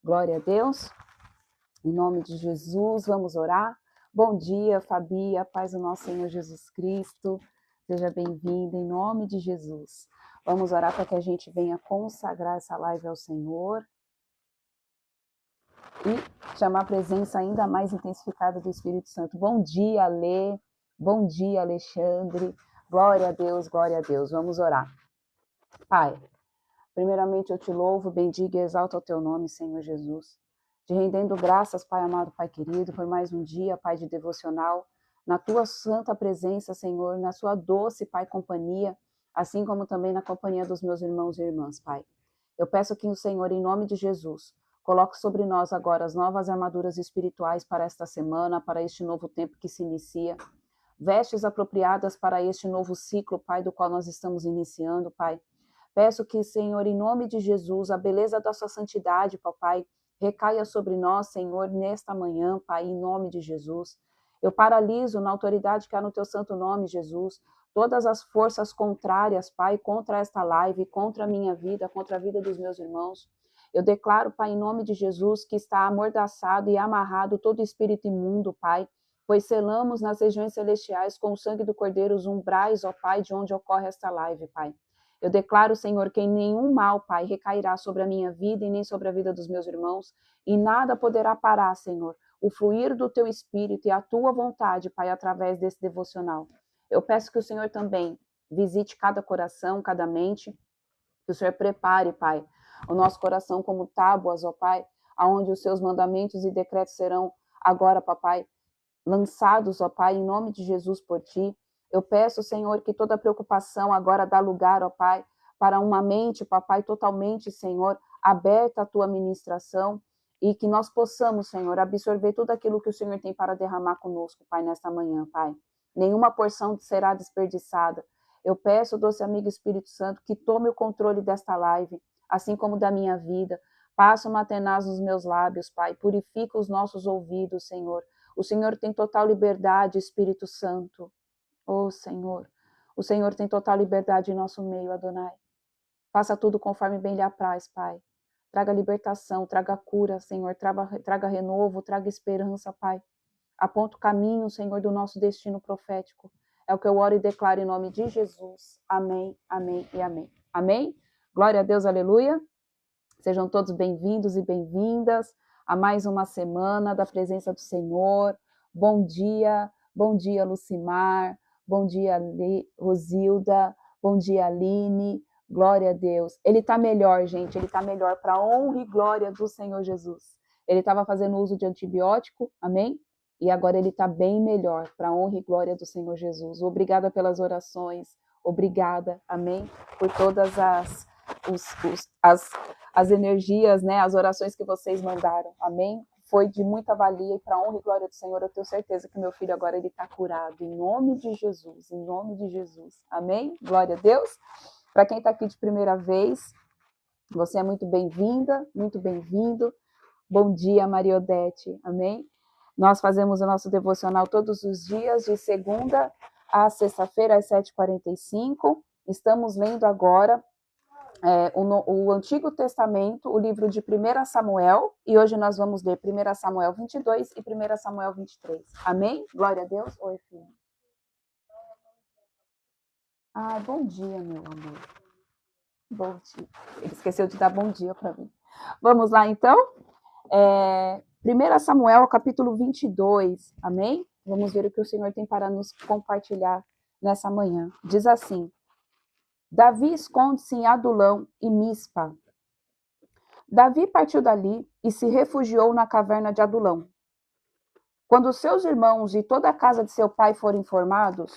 Glória a Deus. Em nome de Jesus, vamos orar. Bom dia, Fabi, a paz do nosso Senhor Jesus Cristo. Seja bem-vinda, em nome de Jesus. Vamos orar para que a gente venha consagrar essa live ao Senhor e chamar a presença ainda mais intensificada do Espírito Santo. Bom dia, Alê. Bom dia, Alexandre. Glória a Deus, glória a Deus. Vamos orar. Pai, primeiramente eu te louvo, bendigo e exalto o teu nome, Senhor Jesus. Te rendendo graças, Pai amado, Pai querido, por mais um dia, Pai de devocional, na tua santa presença, Senhor, na sua doce, Pai, companhia, assim como também na companhia dos meus irmãos e irmãs, Pai. Eu peço que o Senhor, em nome de Jesus, coloque sobre nós agora as novas armaduras espirituais para esta semana, para este novo tempo que se inicia, vestes apropriadas para este novo ciclo, Pai, do qual nós estamos iniciando, Pai. Peço que, Senhor, em nome de Jesus, a beleza da sua santidade, Papai, recaia sobre nós, Senhor, nesta manhã, Pai, em nome de Jesus. Eu paraliso na autoridade que há no teu santo nome, Jesus, todas as forças contrárias, Pai, contra esta live, contra a minha vida, contra a vida dos meus irmãos. Eu declaro, Pai, em nome de Jesus, que está amordaçado e amarrado todo espírito imundo, Pai, pois selamos nas regiões celestiais com o sangue do Cordeiro os umbrais, ó Pai, de onde ocorre esta live, Pai. Eu declaro, Senhor, que nenhum mal, Pai, recairá sobre a minha vida e nem sobre a vida dos meus irmãos, e nada poderá parar, Senhor, o fluir do teu Espírito e a tua vontade, Pai, através desse devocional. Eu peço que o Senhor também visite cada coração, cada mente, que o Senhor prepare, Pai, o nosso coração como tábuas, ó Pai, aonde os seus mandamentos e decretos serão agora, Papai, lançados, ó Pai, em nome de Jesus por ti. Eu peço, Senhor, que toda preocupação agora dá lugar, ó Pai, para uma mente, Papai, totalmente, Senhor, aberta à tua ministração e que nós possamos, Senhor, absorver tudo aquilo que o Senhor tem para derramar conosco, Pai, nesta manhã, Pai. Nenhuma porção será desperdiçada. Eu peço, doce amigo Espírito Santo, que tome o controle desta live, assim como da minha vida. Passa uma tenaz nos meus lábios, Pai. Purifica os nossos ouvidos, Senhor. O Senhor tem total liberdade, Espírito Santo. Oh, Senhor, o Senhor tem total liberdade em nosso meio, Adonai. Faça tudo conforme bem lhe apraz, Pai. Traga libertação, traga cura, Senhor, traga renovo, traga esperança, Pai. Aponta o caminho, Senhor, do nosso destino profético. É o que eu oro e declaro em nome de Jesus. Amém, amém e amém. Amém? Glória a Deus, aleluia. Sejam todos bem-vindos e bem-vindas a mais uma semana da presença do Senhor. Bom dia, Lucimar, bom dia, Rosilda, bom dia, Aline, glória a Deus. Ele está melhor, gente, ele está melhor para a honra e glória do Senhor Jesus. Ele estava fazendo uso de antibiótico, amém? E agora ele está bem melhor para a honra e glória do Senhor Jesus. Obrigada pelas orações, obrigada, amém? Por todas as energias, né, as orações que vocês mandaram, amém? Foi de muita valia e para a honra e glória do Senhor, eu tenho certeza que meu filho agora ele está curado, em nome de Jesus, amém? Glória a Deus. Para quem está aqui de primeira vez, você é muito bem-vinda, muito bem-vindo. Bom dia, Maria Odete, amém? Nós fazemos o nosso devocional todos os dias, de segunda a sexta-feira, às 7h45. Estamos lendo agora o Antigo Testamento, o livro de 1 Samuel, e hoje nós vamos ler 1 Samuel 22 e 1 Samuel 23. Amém? Glória a Deus. Oi, filho. Ah, bom dia, meu amor. Bom dia. Ele esqueceu de dar bom dia para mim. Vamos lá, então? 1 Samuel, capítulo 22. Amém? Vamos ver o que o Senhor tem para nos compartilhar nessa manhã. Diz assim: Davi esconde-se em Adulão e Mispa. Davi partiu dali e se refugiou na caverna de Adulão. Quando seus irmãos e toda a casa de seu pai foram informados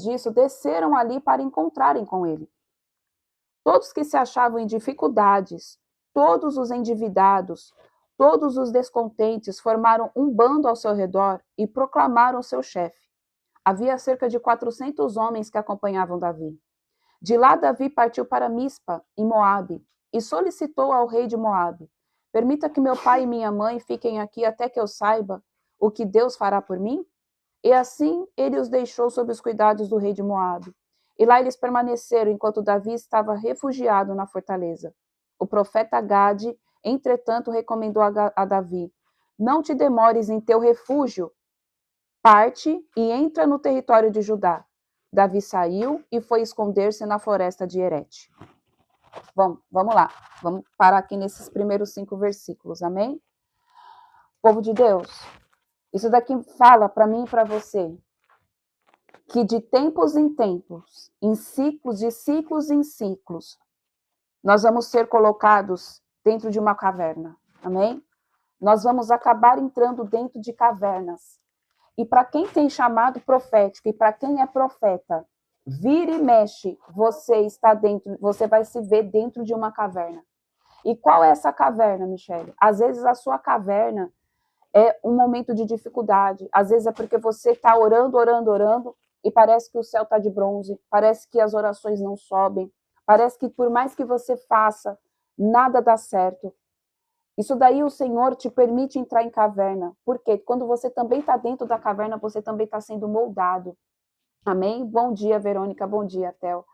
disso, desceram ali para encontrarem com ele. Todos que se achavam em dificuldades, todos os endividados, todos os descontentes formaram um bando ao seu redor e proclamaram seu chefe. Havia cerca de 400 homens que acompanhavam Davi. De lá Davi partiu para Mispa, em Moabe, e solicitou ao rei de Moabe: permita que meu pai e minha mãe fiquem aqui até que eu saiba o que Deus fará por mim? E assim ele os deixou sob os cuidados do rei de Moabe. E lá eles permaneceram enquanto Davi estava refugiado na fortaleza. o profeta Gade, entretanto, recomendou a Davi: não te demores em teu refúgio, parte e entra no território de Judá. Davi saiu e foi esconder-se na floresta de Herete. Bom, vamos lá. Vamos parar aqui nesses primeiros 5 versículos, amém? Povo de Deus, isso daqui fala para mim e para você que de tempos em tempos, em ciclos, de ciclos em ciclos, nós vamos ser colocados dentro de uma caverna, amém? Nós vamos acabar entrando dentro de cavernas. E para quem tem chamado profético e para quem é profeta, vira e mexe, você está dentro, você vai se ver dentro de uma caverna. E qual é essa caverna, Michele? Às vezes a sua caverna é um momento de dificuldade. Às vezes é porque você está orando, e parece que o céu está de bronze, parece que as orações não sobem, parece que por mais que você faça, nada dá certo. Isso daí o Senhor te permite entrar em caverna, porque quando você também está dentro da caverna, você também está sendo moldado. Amém? Bom dia, Verônica, bom dia, Theo.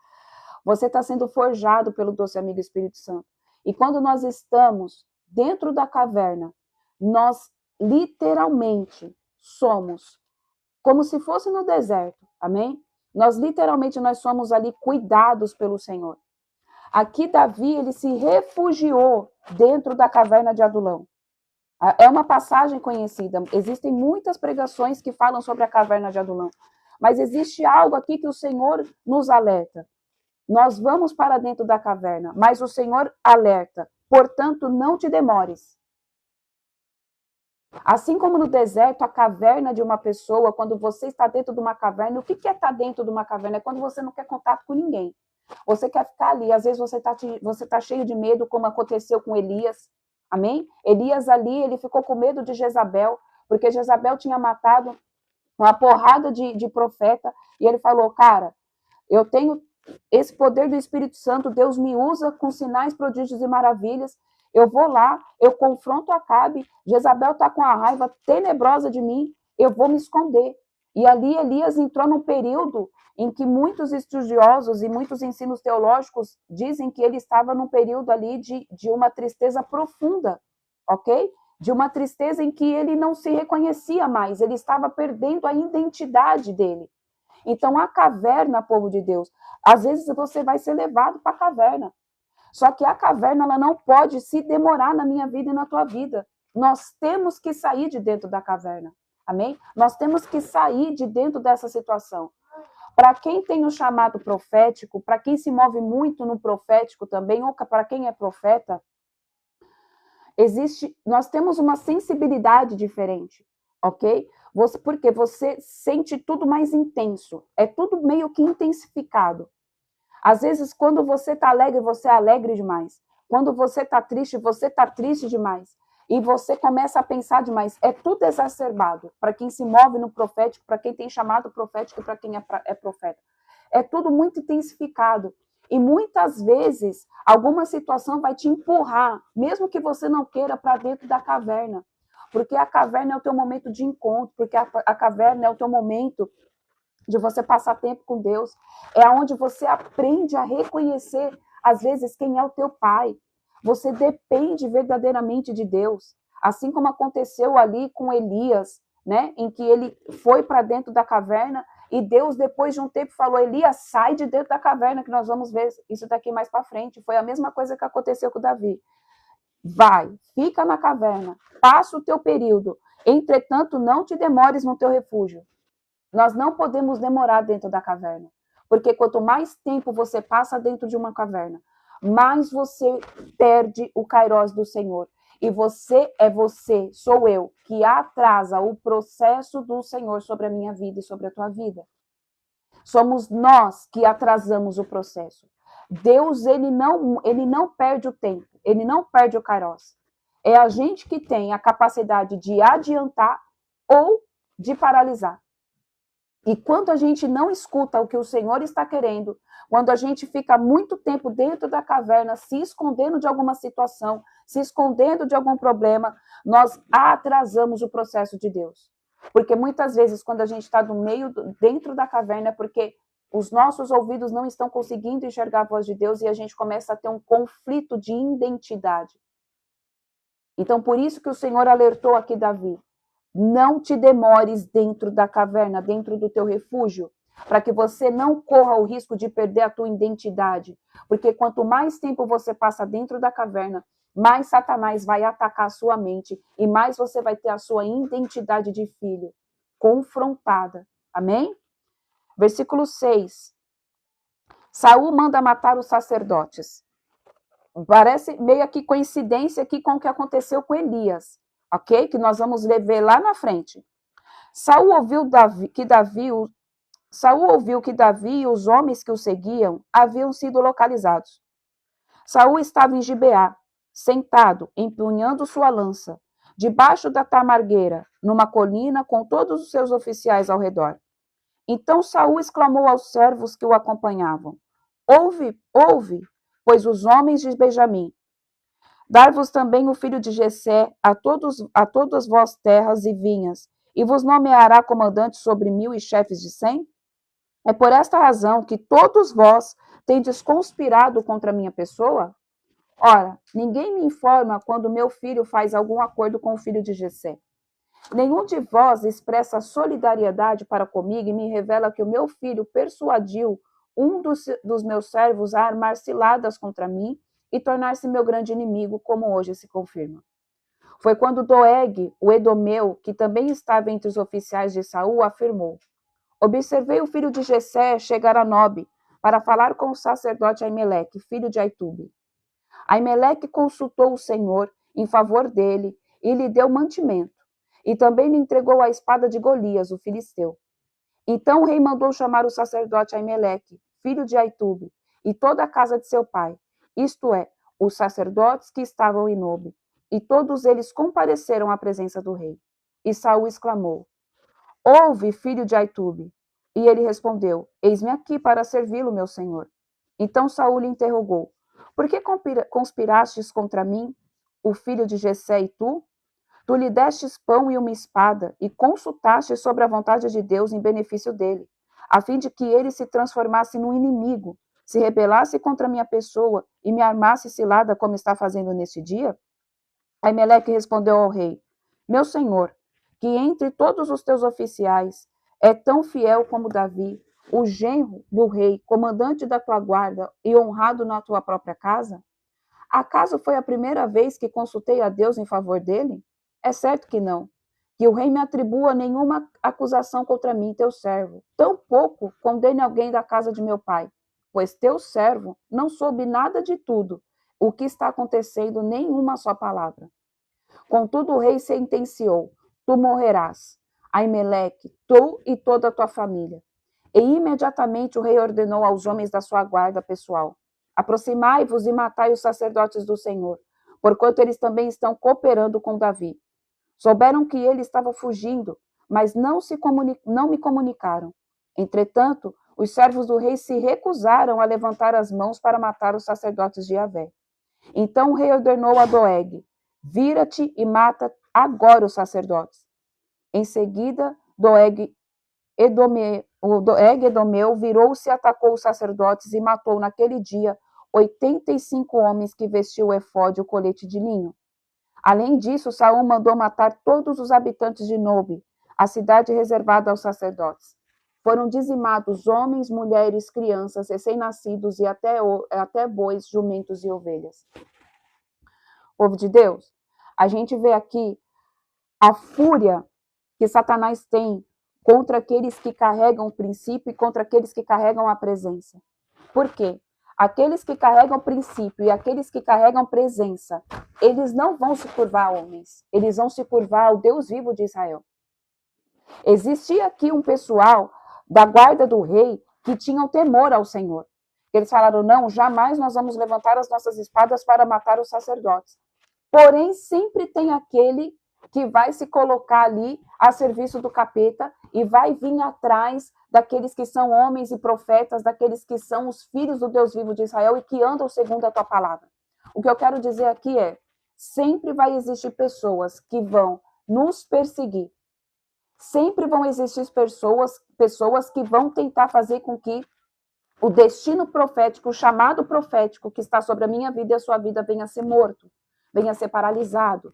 Você está sendo forjado pelo doce amigo Espírito Santo. E quando nós estamos dentro da caverna, nós literalmente somos como se fosse no deserto, amém? Nós literalmente nós somos ali cuidados pelo Senhor. Aqui Davi, ele se refugiou dentro da caverna de Adulão. É uma passagem conhecida. Existem muitas pregações que falam sobre a caverna de Adulão. Mas existe algo aqui que o Senhor nos alerta. Nós vamos para dentro da caverna, mas o Senhor alerta. Portanto, não te demores. Assim como no deserto, a caverna de uma pessoa, quando você está dentro de uma caverna, o que é estar dentro de uma caverna? É quando você não quer contato com ninguém. Você quer ficar ali, às vezes você tá cheio de medo, como aconteceu com Elias, amém? Elias ali, ele ficou com medo de Jezabel, porque Jezabel tinha matado uma porrada de profeta, e ele falou, cara, eu tenho esse poder do Espírito Santo, Deus me usa com sinais, prodígios e maravilhas, eu vou lá, eu confronto Acabe, Jezabel está com a raiva tenebrosa de mim, eu vou me esconder. E ali Elias entrou num período em que muitos estudiosos e muitos ensinos teológicos dizem que ele estava num período ali de uma tristeza profunda, ok? De uma tristeza em que ele não se reconhecia mais, ele estava perdendo a identidade dele. Então, a caverna, povo de Deus, às vezes você vai ser levado para a caverna. Só que a caverna, ela não pode se demorar na minha vida e na tua vida. Nós temos que sair de dentro da caverna. Amém? Nós temos que sair de dentro dessa situação. Para quem tem o chamado profético, para quem se move muito no profético também, ou para quem é profeta, nós temos uma sensibilidade diferente, ok? Porque você sente tudo mais intenso, é tudo meio que intensificado. Às vezes, quando você está alegre, você é alegre demais. Quando você está triste demais. E você começa a pensar demais. É tudo exacerbado para quem se move no profético, para quem tem chamado profético e para quem é profeta. É tudo muito intensificado. E muitas vezes, alguma situação vai te empurrar, mesmo que você não queira, para dentro da caverna. Porque a caverna é o teu momento de encontro, porque a caverna é o teu momento de você passar tempo com Deus. É onde você aprende a reconhecer, às vezes, quem é o teu pai. Você depende verdadeiramente de Deus. Assim como aconteceu ali com Elias, né? Em que ele foi para dentro da caverna e Deus, depois de um tempo, falou, Elias, sai de dentro da caverna, que nós vamos ver isso daqui mais para frente. Foi a mesma coisa que aconteceu com Davi. Vai, fica na caverna, passa o teu período. Entretanto, não te demores no teu refúgio. Nós não podemos demorar dentro da caverna, porque quanto mais tempo você passa dentro de uma caverna, mais você perde o kairós do Senhor. E você, sou eu, que atrasa o processo do Senhor sobre a minha vida e sobre a tua vida. Somos nós que atrasamos o processo. Deus, ele não perde o tempo, ele não perde o kairós. É a gente que tem a capacidade de adiantar ou de paralisar. E quando a gente não escuta o que o Senhor está querendo, quando a gente fica muito tempo dentro da caverna, se escondendo de alguma situação, se escondendo de algum problema, nós atrasamos o processo de Deus. Porque muitas vezes, quando a gente está dentro da caverna, é porque Os nossos ouvidos não estão conseguindo enxergar a voz de Deus e a gente começa a ter um conflito de identidade. Então, por isso que o Senhor alertou aqui Davi: não te demores dentro da caverna, dentro do teu refúgio, para que você não corra o risco de perder a tua identidade. Porque quanto mais tempo você passa dentro da caverna, mais Satanás vai atacar a sua mente e mais você vai ter a sua identidade de filho confrontada. Amém? Versículo 6. Saul manda matar os sacerdotes. Parece meio que coincidência aqui com o que aconteceu com Elias, ok? Que nós vamos ver lá na frente. Saul ouviu que Davi e os homens que o seguiam haviam sido localizados. Saul estava em Gibeá, sentado, empunhando sua lança, debaixo da tamargueira, numa colina com todos os seus oficiais ao redor. Então Saul exclamou aos servos que o acompanhavam: Ouve, ouve, pois os homens de Benjamim. Dar-vos também o filho de Jessé a todas vós terras e vinhas, e vos nomeará comandantes sobre 1000 e chefes de 100? É por esta razão que todos vós tendes conspirado contra a minha pessoa? Ora, ninguém me informa quando meu filho faz algum acordo com o filho de Jessé. Nenhum de vós expressa solidariedade para comigo e me revela que o meu filho persuadiu um dos meus servos a armar ciladas contra mim e tornar-se meu grande inimigo, como hoje se confirma. Foi quando Doeg, o Edomeu, que também estava entre os oficiais de Saul, afirmou: Observei o filho de Jessé chegar a Nobe para falar com o sacerdote Aimeleque, filho de Aitube. Aimeleque consultou o Senhor em favor dele e lhe deu mantimento, e também lhe entregou a espada de Golias, o filisteu. Então o rei mandou chamar o sacerdote Aimeleque, filho de Aitube, e toda a casa de seu pai, isto é, os sacerdotes que estavam em Nobe, e todos eles compareceram à presença do rei. E Saul exclamou: Ouve, filho de Aitube. E ele respondeu: Eis-me aqui para servi-lo, meu senhor. Então Saul lhe interrogou: Por que conspirastes contra mim, o filho de Jessé e tu? Tu lhe destes pão e uma espada, e consultaste sobre a vontade de Deus em benefício dele, a fim de que ele se transformasse num inimigo, se rebelasse contra minha pessoa e me armasse cilada como está fazendo neste dia? Aimeleque respondeu ao rei: Meu senhor, que entre todos os teus oficiais é tão fiel como Davi, o genro do rei, comandante da tua guarda e honrado na tua própria casa? Acaso foi a primeira vez que consultei a Deus em favor dele? É certo que não. Que o rei me atribua nenhuma acusação contra mim, teu servo. Tampouco condene alguém da casa de meu pai, pois teu servo não soube nada de tudo o que está acontecendo, nem uma só palavra. Contudo, o rei sentenciou: tu morrerás, Aimeleque, tu e toda a tua família. E imediatamente o rei ordenou aos homens da sua guarda pessoal: aproximai-vos e matai os sacerdotes do Senhor, porquanto eles também estão cooperando com Davi. Souberam que ele estava fugindo, mas não me comunicaram. Entretanto, os servos do rei se recusaram a levantar as mãos para matar os sacerdotes de Yahvé. Então o rei ordenou a Doeg: vira-te e mata agora os sacerdotes. Em seguida, Doeg Edomeu virou-se e atacou os sacerdotes e matou naquele dia 85 homens que vestiam o efode e o colete de linho. Além disso, Saul mandou matar todos os habitantes de Nobe, a cidade reservada aos sacerdotes. Foram dizimados homens, mulheres, crianças, recém-nascidos e até bois, jumentos e ovelhas. Povo de Deus, a gente vê aqui a fúria que Satanás tem contra aqueles que carregam o princípio e contra aqueles que carregam a presença. Por quê? Aqueles que carregam o princípio e aqueles que carregam presença, eles não vão se curvar a homens, eles vão se curvar ao Deus vivo de Israel. Existia aqui um pessoal da guarda do rei que tinham temor ao Senhor. Eles falaram: não, jamais nós vamos levantar as nossas espadas para matar os sacerdotes. Porém, sempre tem aquele que vai se colocar ali a serviço do capeta e vai vir atrás daqueles que são homens e profetas, daqueles que são os filhos do Deus vivo de Israel e que andam segundo a tua palavra. O que eu quero dizer aqui é: sempre vai existir pessoas que vão nos perseguir. Sempre vão existir pessoas que vão tentar fazer com que o destino profético, o chamado profético que está sobre a minha vida e a sua vida venha a ser morto, venha a ser paralisado.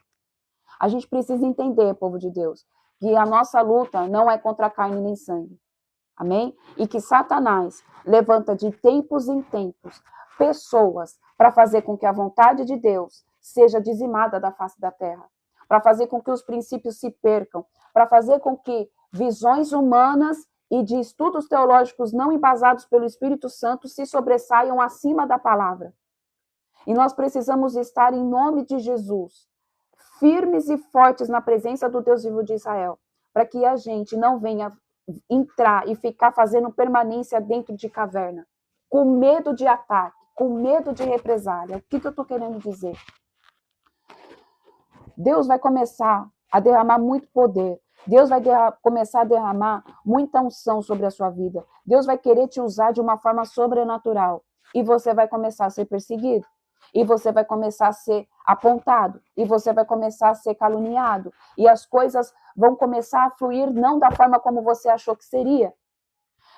A gente precisa entender, povo de Deus, que a nossa luta não é contra carne nem sangue. Amém? E que Satanás levanta de tempos em tempos pessoas para fazer com que a vontade de Deus seja dizimada da face da terra, para fazer com que os princípios se percam, para fazer com que visões humanas e de estudos teológicos não embasados pelo Espírito Santo se sobressaiam acima da palavra. E nós precisamos estar, em nome de Jesus, firmes e fortes na presença do Deus vivo de Israel, para que a gente não venha entrar e ficar fazendo permanência dentro de caverna, com medo de ataque, com medo de represália. O que eu estou querendo dizer? Deus vai começar a derramar muito poder. Deus vai começar a derramar muita unção sobre a sua vida. Deus vai querer te usar de uma forma sobrenatural. E você vai começar a ser perseguido. E você vai começar a ser apontado. E você vai começar a ser caluniado. E as coisas vão começar a fluir não da forma como você achou que seria.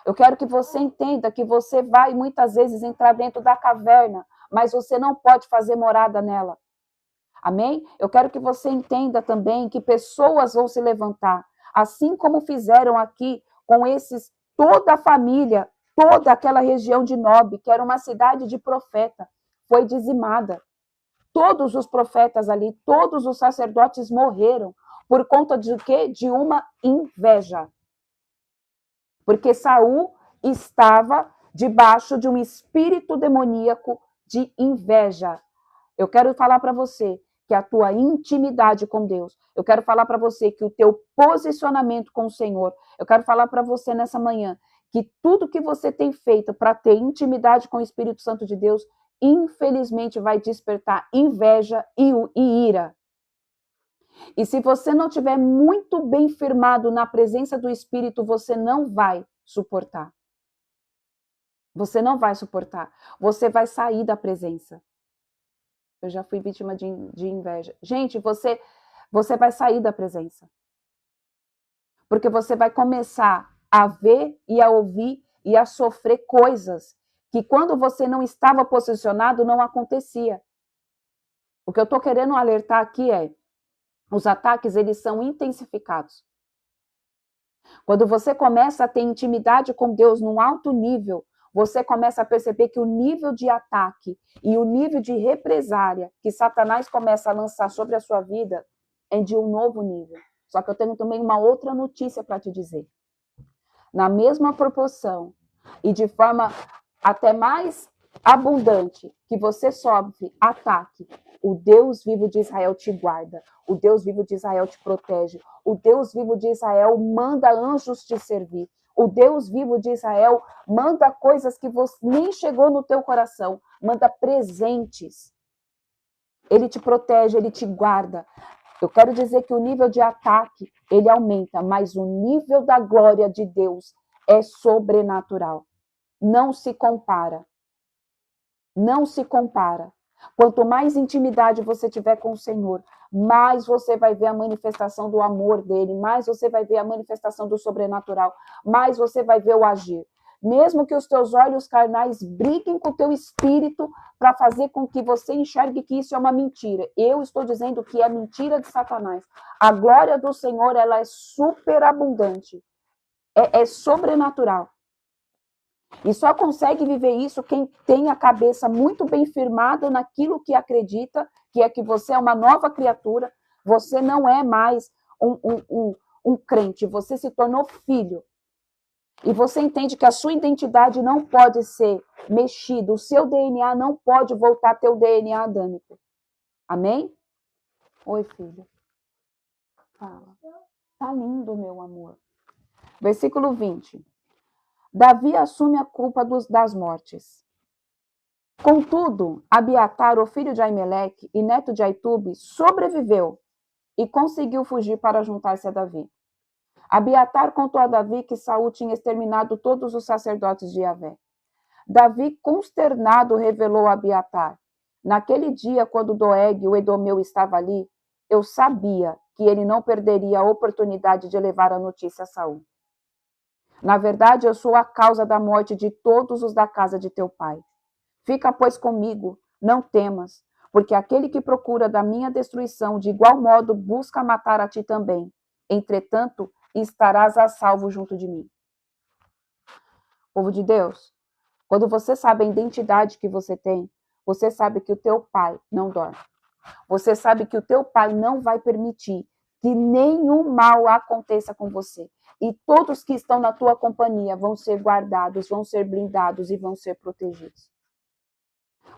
Eu quero que você entenda que você vai muitas vezes entrar dentro da caverna, mas você não pode fazer morada nela. Amém? Eu quero que você entenda também que pessoas vão se levantar, assim como fizeram aqui com esses, toda a família, toda aquela região de Nob, que era uma cidade de profeta, foi dizimada. Todos os profetas ali, todos os sacerdotes morreram por conta de quê? De uma inveja. Porque Saul estava debaixo de um espírito demoníaco de inveja. Eu quero falar para você que a tua intimidade com Deus, eu quero falar para você que o teu posicionamento com o Senhor, eu quero falar para você nessa manhã que tudo que você tem feito para ter intimidade com o Espírito Santo de Deus, infelizmente vai despertar inveja e ira. E se você não estiver muito bem firmado na presença do Espírito, você não vai suportar. Você não vai suportar. Você vai sair da presença. Eu já fui vítima de inveja. Gente, você vai sair da presença. Porque você vai começar a ver e a ouvir e a sofrer coisas que quando você não estava posicionado não acontecia. O que eu estou querendo alertar aqui é, os ataques, eles são intensificados. Quando você começa a ter intimidade com Deus num alto nível, você começa a perceber que o nível de ataque e o nível de represália que Satanás começa a lançar sobre a sua vida é de um novo nível. Só que eu tenho também uma outra notícia para te dizer. Na mesma proporção e de forma até mais abundante que você sofre ataque, o Deus vivo de Israel te guarda, o Deus vivo de Israel te protege, o Deus vivo de Israel manda anjos te servir. O Deus vivo de Israel manda coisas que você nem chegou no teu coração, manda presentes. Ele te protege, ele te guarda. Eu quero dizer que o nível de ataque, ele aumenta, mas o nível da glória de Deus é sobrenatural. Não se compara. Não se compara. Quanto mais intimidade você tiver com o Senhor, mais você vai ver a manifestação do amor dele, mais você vai ver a manifestação do sobrenatural, mais você vai ver o agir. Mesmo que os teus olhos carnais briguem com o teu espírito para fazer com que você enxergue que isso é uma mentira. Eu estou dizendo que é mentira de Satanás. A glória do Senhor, ela é superabundante. É sobrenatural. E só consegue viver isso quem tem a cabeça muito bem firmada naquilo que acredita, que é que você é uma nova criatura, você não é mais um crente, você se tornou filho. E você entende que a sua identidade não pode ser mexida, o seu DNA não pode voltar a ter o DNA adâmico. Amém? Oi, filho. Fala. Tá lindo, meu amor. Versículo 20. Davi assume a culpa das mortes. Contudo, Abiatar, o filho de Aimeleque e neto de Aitube, sobreviveu e conseguiu fugir para juntar-se a Davi. Abiatar contou a Davi que Saul tinha exterminado todos os sacerdotes de Yahvé. Davi, consternado, revelou a Abiatar: naquele dia, quando Doeg, o edomeu, estava ali, eu sabia que ele não perderia a oportunidade de levar a notícia a Saul. Na verdade, eu sou a causa da morte de todos os da casa de teu pai. Fica, pois, comigo, não temas, porque aquele que procura da minha destruição, de igual modo busca matar a ti também. Entretanto, estarás a salvo junto de mim. Povo de Deus, quando você sabe a identidade que você tem, você sabe que o teu pai não dorme. Você sabe que o teu pai não vai permitir que nenhum mal aconteça com você. E todos que estão na tua companhia vão ser guardados, vão ser blindados e vão ser protegidos.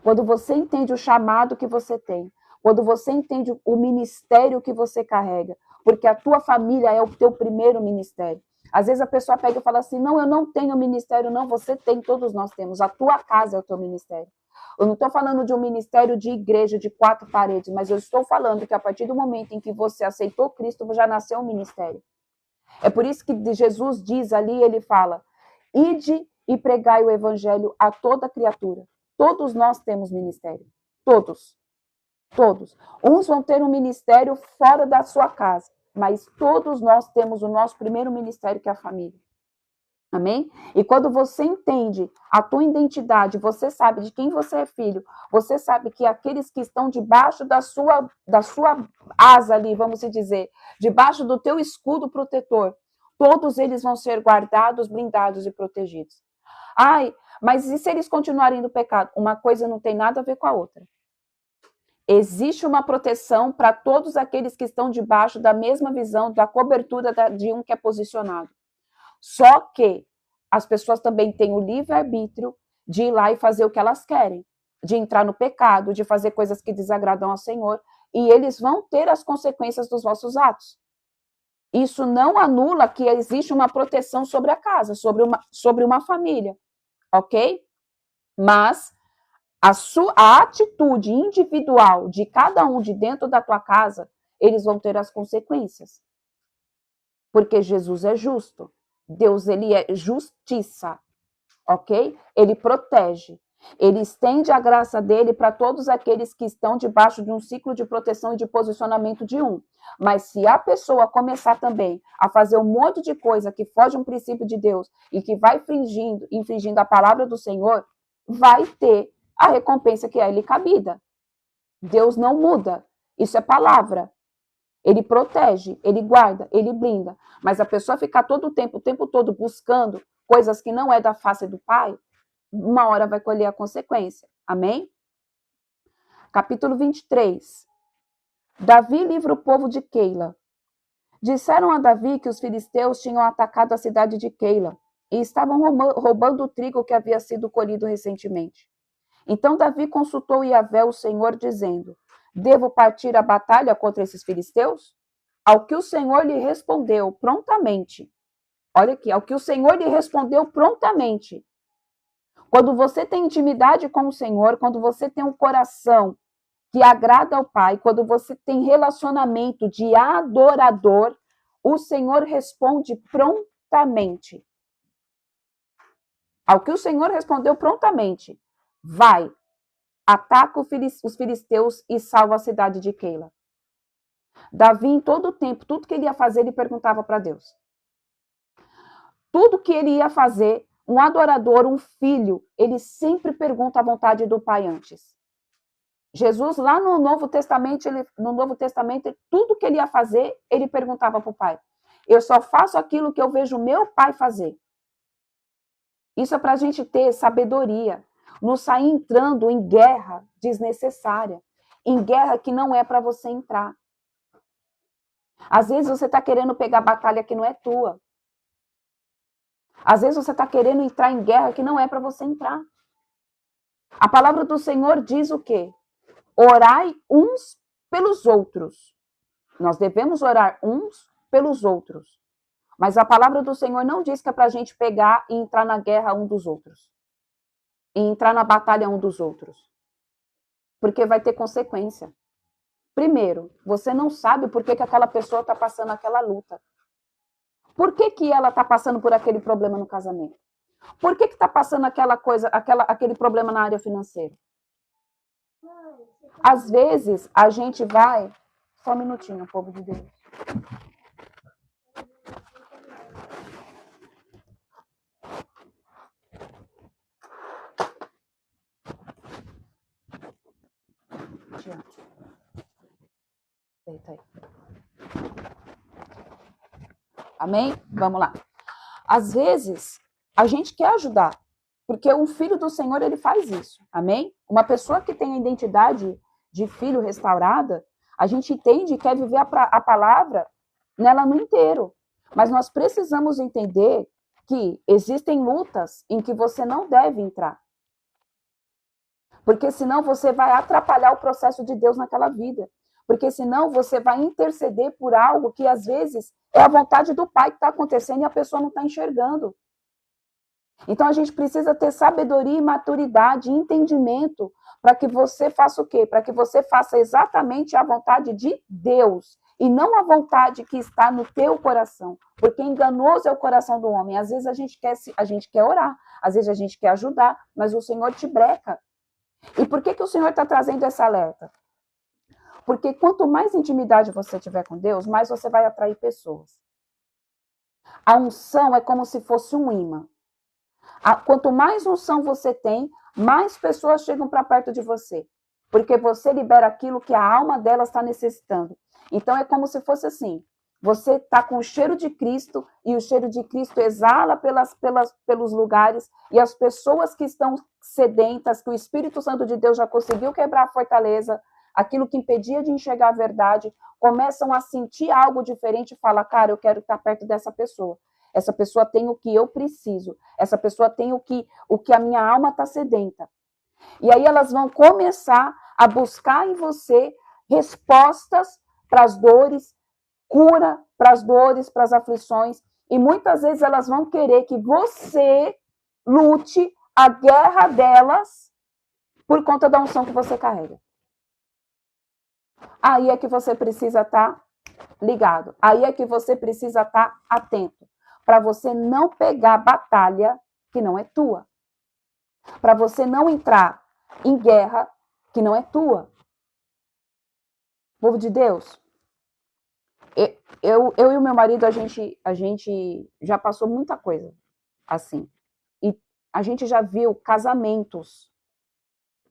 Quando você entende o chamado que você tem, quando você entende o ministério que você carrega, porque a tua família é o teu primeiro ministério. Às vezes a pessoa pega e fala assim, não, eu não tenho ministério, não, você tem, todos nós temos. A tua casa é o teu ministério. Eu não estou falando de um ministério de igreja, de 4 paredes, mas eu estou falando que a partir do momento em que você aceitou Cristo, já nasceu um ministério. É por isso que Jesus diz ali, ele fala, ide e pregai o evangelho a toda criatura. Todos nós temos ministério. Todos. Todos. Uns vão ter um ministério fora da sua casa, mas todos nós temos o nosso primeiro ministério, que é a família. Amém? E quando você entende a tua identidade, você sabe de quem você é filho, você sabe que aqueles que estão debaixo da sua asa ali, vamos dizer, debaixo do teu escudo protetor, todos eles vão ser guardados, blindados e protegidos. Ai, mas e se eles continuarem no pecado? Uma coisa não tem nada a ver com a outra. Existe uma proteção para todos aqueles que estão debaixo da mesma visão, da cobertura de um que é posicionado. Só que as pessoas também têm o livre-arbítrio de ir lá e fazer o que elas querem, de entrar no pecado, de fazer coisas que desagradam ao Senhor, e eles vão ter as consequências dos vossos atos. Isso não anula que existe uma proteção sobre a casa, sobre uma família, ok? Mas a atitude individual de cada um de dentro da tua casa, eles vão ter as consequências. Porque Jesus é justo. Deus, ele é justiça, ok? Ele protege. Ele estende a graça dele para todos aqueles que estão debaixo de um ciclo de proteção e de posicionamento de um. Mas se a pessoa começar também a fazer um monte de coisa que foge um princípio de Deus e que vai infringindo a palavra do Senhor, vai ter a recompensa que é lhe cabida. Deus não muda. Isso é palavra. Ele protege, ele guarda, ele blinda. Mas a pessoa ficar todo o tempo todo buscando coisas que não é da face do Pai, uma hora vai colher a consequência. Amém? Capítulo 23. Davi livra o povo de Keila. Disseram a Davi que os filisteus tinham atacado a cidade de Keila e estavam roubando o trigo que havia sido colhido recentemente. Então Davi consultou Yahvé, o Senhor, dizendo, devo partir à batalha contra esses filisteus? Ao que o Senhor lhe respondeu prontamente. Olha aqui, ao que o Senhor lhe respondeu prontamente. Quando você tem intimidade com o Senhor, quando você tem um coração que agrada ao Pai, quando você tem relacionamento de adorador, o Senhor responde prontamente. Ao que o Senhor respondeu prontamente. Vai, ataca os filisteus e salva a cidade de Keila. Davi, em todo o tempo, tudo que ele ia fazer, ele perguntava para Deus. Tudo que ele ia fazer, um adorador, um filho, ele sempre pergunta a vontade do Pai antes. Jesus, lá no Novo Testamento, tudo que ele ia fazer, ele perguntava para o Pai. Eu só faço aquilo que eu vejo meu Pai fazer. Isso é para a gente ter sabedoria. Não sair entrando em guerra desnecessária. Em guerra que não é para você entrar. Às vezes você está querendo pegar batalha que não é tua. Às vezes você está querendo entrar em guerra que não é para você entrar. A palavra do Senhor diz o quê? Orai uns pelos outros. Nós devemos orar uns pelos outros. Mas a palavra do Senhor não diz que é para a gente pegar e entrar na guerra um dos outros. E entrar na batalha um dos outros. Porque vai ter consequência. Primeiro, você não sabe por que aquela pessoa está passando aquela luta. Por que ela está passando por aquele problema no casamento? Por que está passando aquele problema na área financeira? Às vezes, a gente vai... Só um minutinho, povo de Deus. Amém? Vamos lá. Às vezes, a gente quer ajudar, porque um filho do Senhor, ele faz isso. Amém? Uma pessoa que tem a identidade de filho restaurada, a gente entende e quer viver a palavra nela no inteiro. Mas nós precisamos entender que existem lutas em que você não deve entrar. Porque senão você vai atrapalhar o processo de Deus naquela vida. Porque senão você vai interceder por algo que às vezes é a vontade do Pai que está acontecendo e a pessoa não está enxergando. Então a gente precisa ter sabedoria e maturidade, entendimento, para que você faça o quê? Para que você faça exatamente a vontade de Deus e não a vontade que está no teu coração. Porque enganoso é o coração do homem. Às vezes a gente quer orar, às vezes a gente quer ajudar, mas o Senhor te breca. E por que o Senhor está trazendo esse alerta? Porque quanto mais intimidade você tiver com Deus, mais você vai atrair pessoas. A unção é como se fosse um imã. Quanto mais unção você tem, mais pessoas chegam para perto de você. Porque você libera aquilo que a alma delas está necessitando. Então é como se fosse assim. Você está com o cheiro de Cristo e o cheiro de Cristo exala pelos lugares e as pessoas que estão sedentas, que o Espírito Santo de Deus já conseguiu quebrar a fortaleza, aquilo que impedia de enxergar a verdade, começam a sentir algo diferente e falam, cara, eu quero estar perto dessa pessoa. Essa pessoa tem o que eu preciso. Essa pessoa tem o que a minha alma está sedenta. E aí elas vão começar a buscar em você respostas para as dores, cura para as dores, para as aflições. E muitas vezes elas vão querer que você lute a guerra delas por conta da unção que você carrega. Aí é que você precisa estar ligado. Aí é que você precisa estar atento. Para você não pegar batalha que não é tua. Para você não entrar em guerra que não é tua. Povo de Deus, eu e o meu marido, a gente já passou muita coisa assim. E a gente já viu casamentos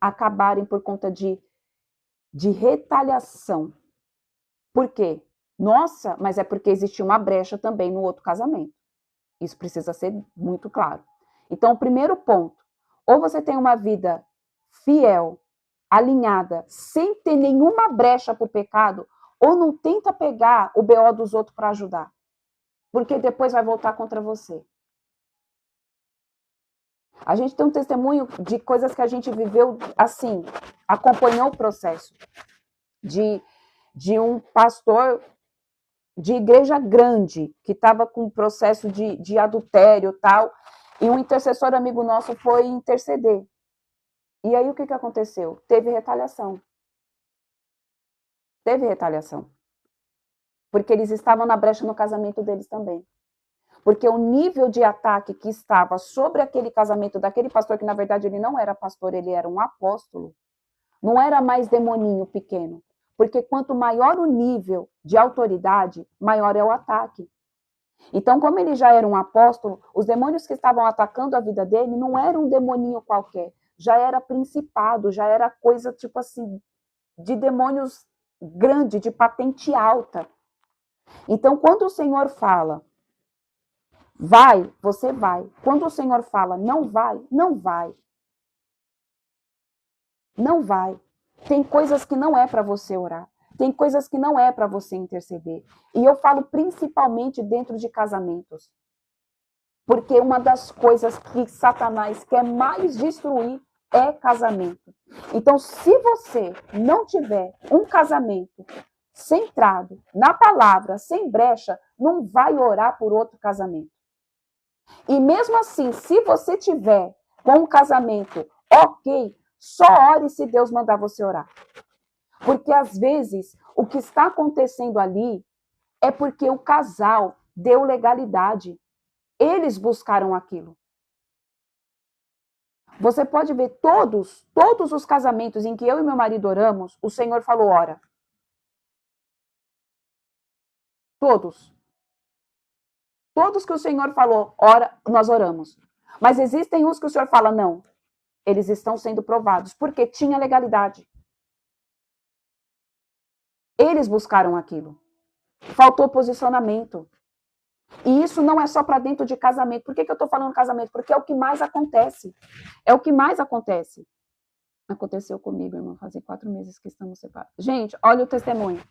acabarem por conta de retaliação. Por quê? Nossa, mas é porque existia uma brecha também no outro casamento. Isso precisa ser muito claro. Então, o primeiro ponto, ou você tem uma vida fiel, alinhada, sem ter nenhuma brecha para o pecado, ou não tenta pegar o BO dos outros para ajudar, porque depois vai voltar contra você. A gente tem um testemunho de coisas que a gente viveu assim, acompanhou o processo de um pastor de igreja grande, que estava com um processo de adultério e tal, e um intercessor amigo nosso foi interceder. E aí o que aconteceu? Teve retaliação. Teve retaliação. Porque eles estavam na brecha no casamento deles também. Porque o nível de ataque que estava sobre aquele casamento daquele pastor, que na verdade ele não era pastor, ele era um apóstolo, não era mais demoninho pequeno. Porque quanto maior o nível de autoridade, maior é o ataque. Então, como ele já era um apóstolo, os demônios que estavam atacando a vida dele não era um demoninho qualquer, já era principado, já era coisa tipo assim, de demônios grande, de patente alta. Então, quando o Senhor fala, vai, você vai. Quando o Senhor fala, não vai, não vai. Não vai. Tem coisas que não é para você orar. Tem coisas que não é para você interceder. E eu falo principalmente dentro de casamentos. Porque uma das coisas que Satanás quer mais destruir é casamento. Então, se você não tiver um casamento centrado na palavra, sem brecha, não vai orar por outro casamento. E mesmo assim, se você tiver com um casamento ok, só ore se Deus mandar você orar. Porque às vezes o que está acontecendo ali é porque o casal deu legalidade. Eles buscaram aquilo. Você pode ver todos os casamentos em que eu e meu marido oramos, o Senhor falou ora. Todos. Todos que o Senhor falou ora, nós oramos. Mas existem uns que o Senhor fala não. Eles estão sendo provados, porque tinha legalidade. Eles buscaram aquilo. Faltou posicionamento. E isso não é só para dentro de casamento. Por que eu estou falando casamento? Porque é o que mais acontece. É o que mais acontece. Aconteceu comigo, irmão, fazem 4 meses que estamos separados. Gente, olha o testemunho.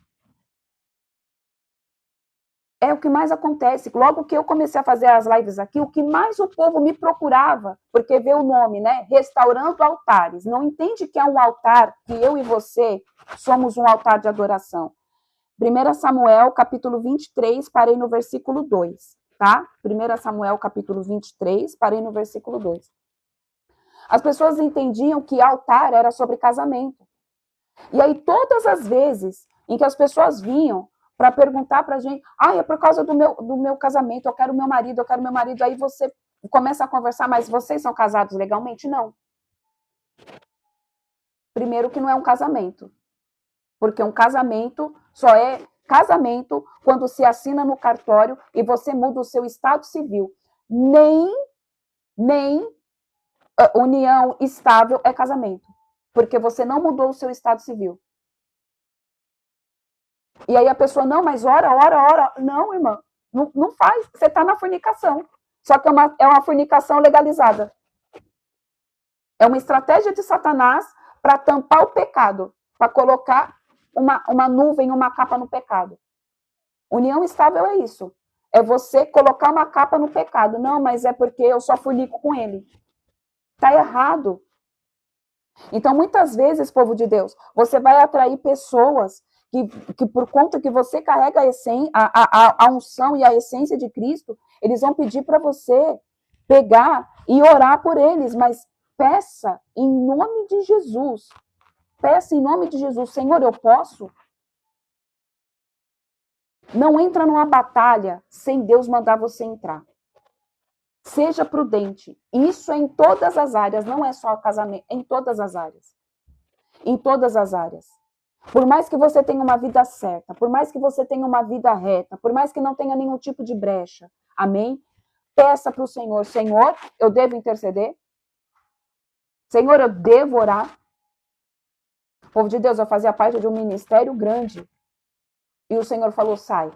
É o que mais acontece. Logo que eu comecei a fazer as lives aqui, o que mais o povo me procurava, porque vê o nome, né? Restaurando altares. Não entende que é um altar, que eu e você somos um altar de adoração. 1 Samuel, capítulo 23, parei no versículo 2, tá? 1 Samuel, capítulo 23, parei no versículo 2. As pessoas entendiam que altar era sobre casamento. E aí, todas as vezes em que as pessoas vinham para perguntar para a gente, é por causa do meu casamento, eu quero meu marido, aí você começa a conversar, mas vocês são casados legalmente? Não. Primeiro que não é um casamento, porque um casamento só é casamento quando se assina no cartório e você muda o seu estado civil. Nem união estável é casamento, porque você não mudou o seu estado civil. E aí a pessoa, não, mas ora. Não, irmã, não faz. Você está na fornicação. Só que é uma fornicação legalizada. É uma estratégia de Satanás para tampar o pecado, para colocar uma nuvem, uma capa no pecado. União estável é isso. É você colocar uma capa no pecado. Não, mas é porque eu só fornico com ele. Está errado. Então, muitas vezes, povo de Deus, você vai atrair pessoas que por conta que você carrega a unção e a essência de Cristo, eles vão pedir para você pegar e orar por eles, mas peça em nome de Jesus. Peça em nome de Jesus. Senhor, eu posso? Não entra numa batalha sem Deus mandar você entrar. Seja prudente. Isso é em todas as áreas, não é só o casamento, é em todas as áreas. Em todas as áreas. Por mais que você tenha uma vida certa, por mais que você tenha uma vida reta, por mais que não tenha nenhum tipo de brecha, amém? Peça para o Senhor, Senhor, eu devo interceder? Senhor, eu devo orar? O povo de Deus, eu fazia parte de um ministério grande. E o Senhor falou, sai.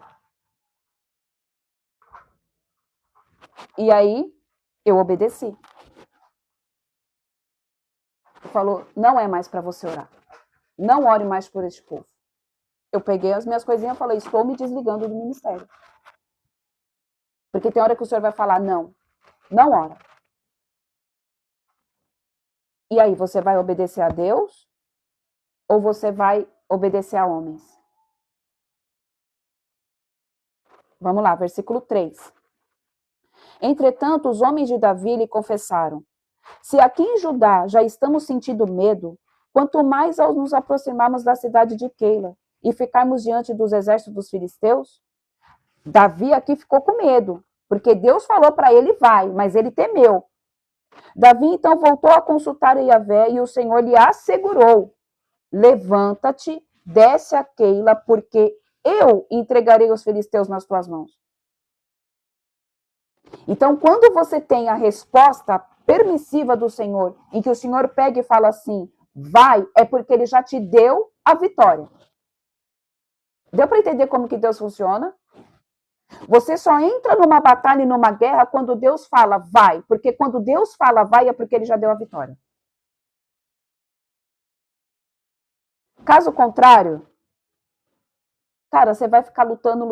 E aí, eu obedeci. Ele falou, não é mais para você orar. Não ore mais por este povo. Eu peguei as minhas coisinhas e falei, estou me desligando do ministério. Porque tem hora que o Senhor vai falar, não ora. E aí, você vai obedecer a Deus ou você vai obedecer a homens? Vamos lá, versículo 3. Entretanto, os homens de Davi lhe confessaram, se aqui em Judá já estamos sentindo medo, quanto mais ao nos aproximarmos da cidade de Keila e ficarmos diante dos exércitos dos filisteus? Davi aqui ficou com medo, porque Deus falou para ele, vai, mas ele temeu. Davi então voltou a consultar a Yahvé e o Senhor lhe assegurou, levanta-te, desce a Keila, porque eu entregarei os filisteus nas tuas mãos. Então, quando você tem a resposta permissiva do Senhor, em que o Senhor pega e fala assim, vai, é porque ele já te deu a vitória. Deu para entender como que Deus funciona? Você só entra numa batalha e numa guerra quando Deus fala, vai. Porque quando Deus fala, vai, é porque ele já deu a vitória. Caso contrário, cara, você vai ficar lutando,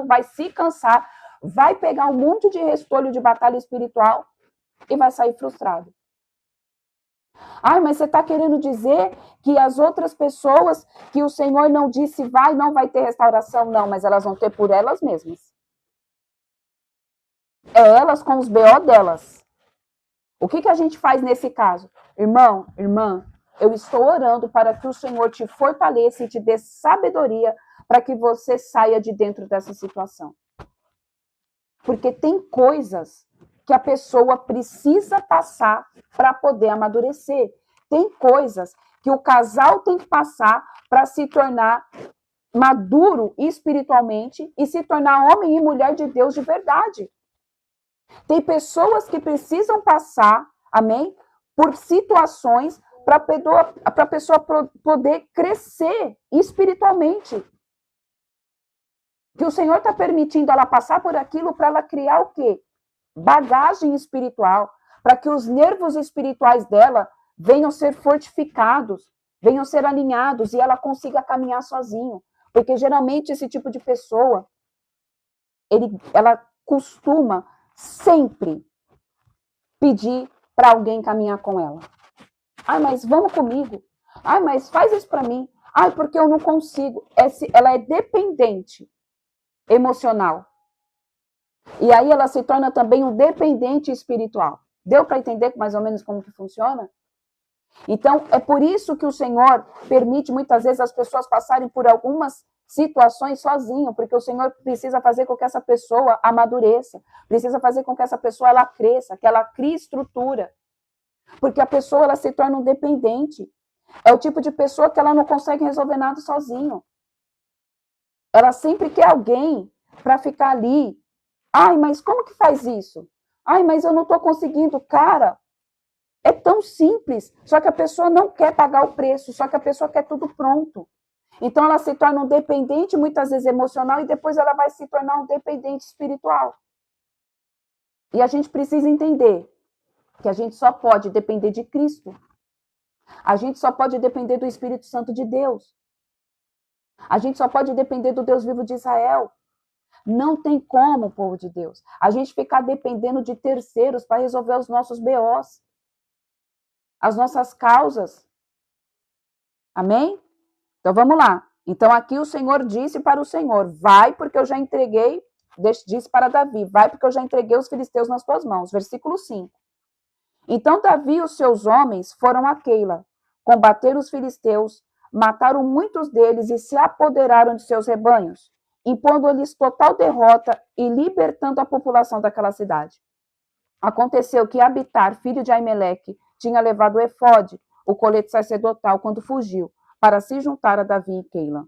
vai se cansar, vai pegar um monte de restolho de batalha espiritual e vai sair frustrado. Ai, mas você está querendo dizer que as outras pessoas que o Senhor não disse vai, não vai ter restauração? Não, mas elas vão ter por elas mesmas. É elas com os BO delas. O que a gente faz nesse caso? Irmão, irmã, eu estou orando para que o Senhor te fortaleça e te dê sabedoria para que você saia de dentro dessa situação. Porque tem coisas que a pessoa precisa passar para poder amadurecer. Tem coisas que o casal tem que passar para se tornar maduro espiritualmente e se tornar homem e mulher de Deus de verdade. Tem pessoas que precisam passar, amém, por situações para a pessoa poder crescer espiritualmente. Que o Senhor está permitindo ela passar por aquilo para ela criar o quê? Bagagem espiritual, para que os nervos espirituais dela venham ser fortificados, venham ser alinhados e ela consiga caminhar sozinho. Porque geralmente esse tipo de pessoa, ela costuma sempre pedir para alguém caminhar com ela. Ai, mas vamos comigo. Ai, mas faz isso para mim. Ai, porque eu não consigo. Ela é dependente emocional. E aí ela se torna também um dependente espiritual. Deu para entender mais ou menos como que funciona? Então, é por isso que o Senhor permite muitas vezes as pessoas passarem por algumas situações sozinho, porque o Senhor precisa fazer com que essa pessoa amadureça, precisa fazer com que essa pessoa ela cresça, que ela crie estrutura. Porque a pessoa ela se torna um dependente. É o tipo de pessoa que ela não consegue resolver nada sozinho. Ela sempre quer alguém para ficar ali. Ai, mas como que faz isso? Ai, mas eu não estou conseguindo. Cara, é tão simples. Só que a pessoa não quer pagar o preço, só que a pessoa quer tudo pronto. Então ela se torna um dependente, muitas vezes emocional, e depois ela vai se tornar um dependente espiritual. E a gente precisa entender que a gente só pode depender de Cristo. A gente só pode depender do Espírito Santo de Deus. A gente só pode depender do Deus vivo de Israel. Não tem como, povo de Deus, a gente ficar dependendo de terceiros para resolver os nossos BOs, as nossas causas. Amém? Então vamos lá. Então aqui o Senhor disse para o Senhor, vai porque eu já entreguei, disse para Davi, vai porque eu já entreguei os filisteus nas tuas mãos. Versículo 5. Então Davi e os seus homens foram a Keila, combateram os filisteus, mataram muitos deles e se apoderaram de seus rebanhos, impondo-lhes total derrota e libertando a população daquela cidade. Aconteceu que Abitar, filho de Aimeleque, tinha levado o efode, o colete sacerdotal, quando fugiu, para se juntar a Davi e Keila.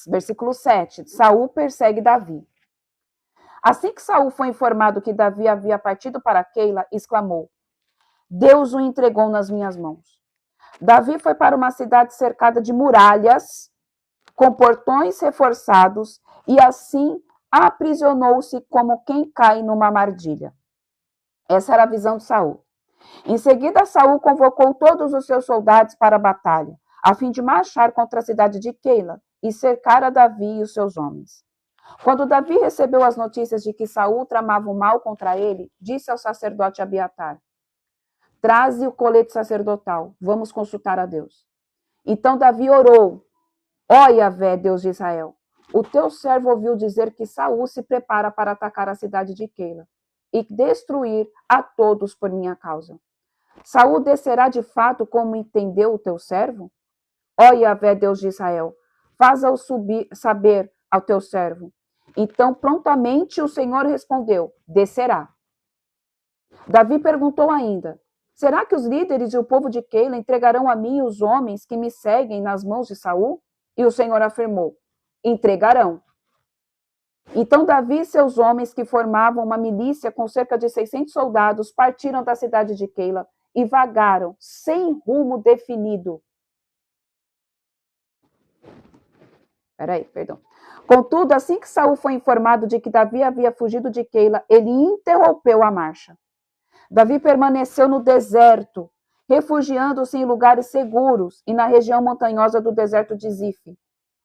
Versículo 7. Saul persegue Davi. Assim que Saul foi informado que Davi havia partido para Keila, exclamou: Deus o entregou nas minhas mãos. Davi foi para uma cidade cercada de muralhas, com portões reforçados, e assim aprisionou-se como quem cai numa armadilha. Essa era a visão de Saul. Em seguida, Saul convocou todos os seus soldados para a batalha, a fim de marchar contra a cidade de Keila e cercar a Davi e os seus homens. Quando Davi recebeu as notícias de que Saul tramava o mal contra ele, disse ao sacerdote Abiatar: Traze o colete sacerdotal, vamos consultar a Deus. Então Davi orou: Ó Yahvé, Deus de Israel, o teu servo ouviu dizer que Saul se prepara para atacar a cidade de Keila e destruir a todos por minha causa. Saul descerá de fato como entendeu o teu servo? Ó Yahvé, Deus de Israel, faz-o saber ao teu servo. Então prontamente o Senhor respondeu: descerá. Davi perguntou ainda: será que os líderes e o povo de Keila entregarão a mim os homens que me seguem nas mãos de Saul? E o Senhor afirmou: entregarão. Então Davi e seus homens, que formavam uma milícia com cerca de 600 soldados, partiram da cidade de Keila e vagaram sem rumo definido. Contudo, assim que Saul foi informado de que Davi havia fugido de Keila, ele interrompeu a marcha. Davi permaneceu no deserto, refugiando-se em lugares seguros e na região montanhosa do deserto de Zif.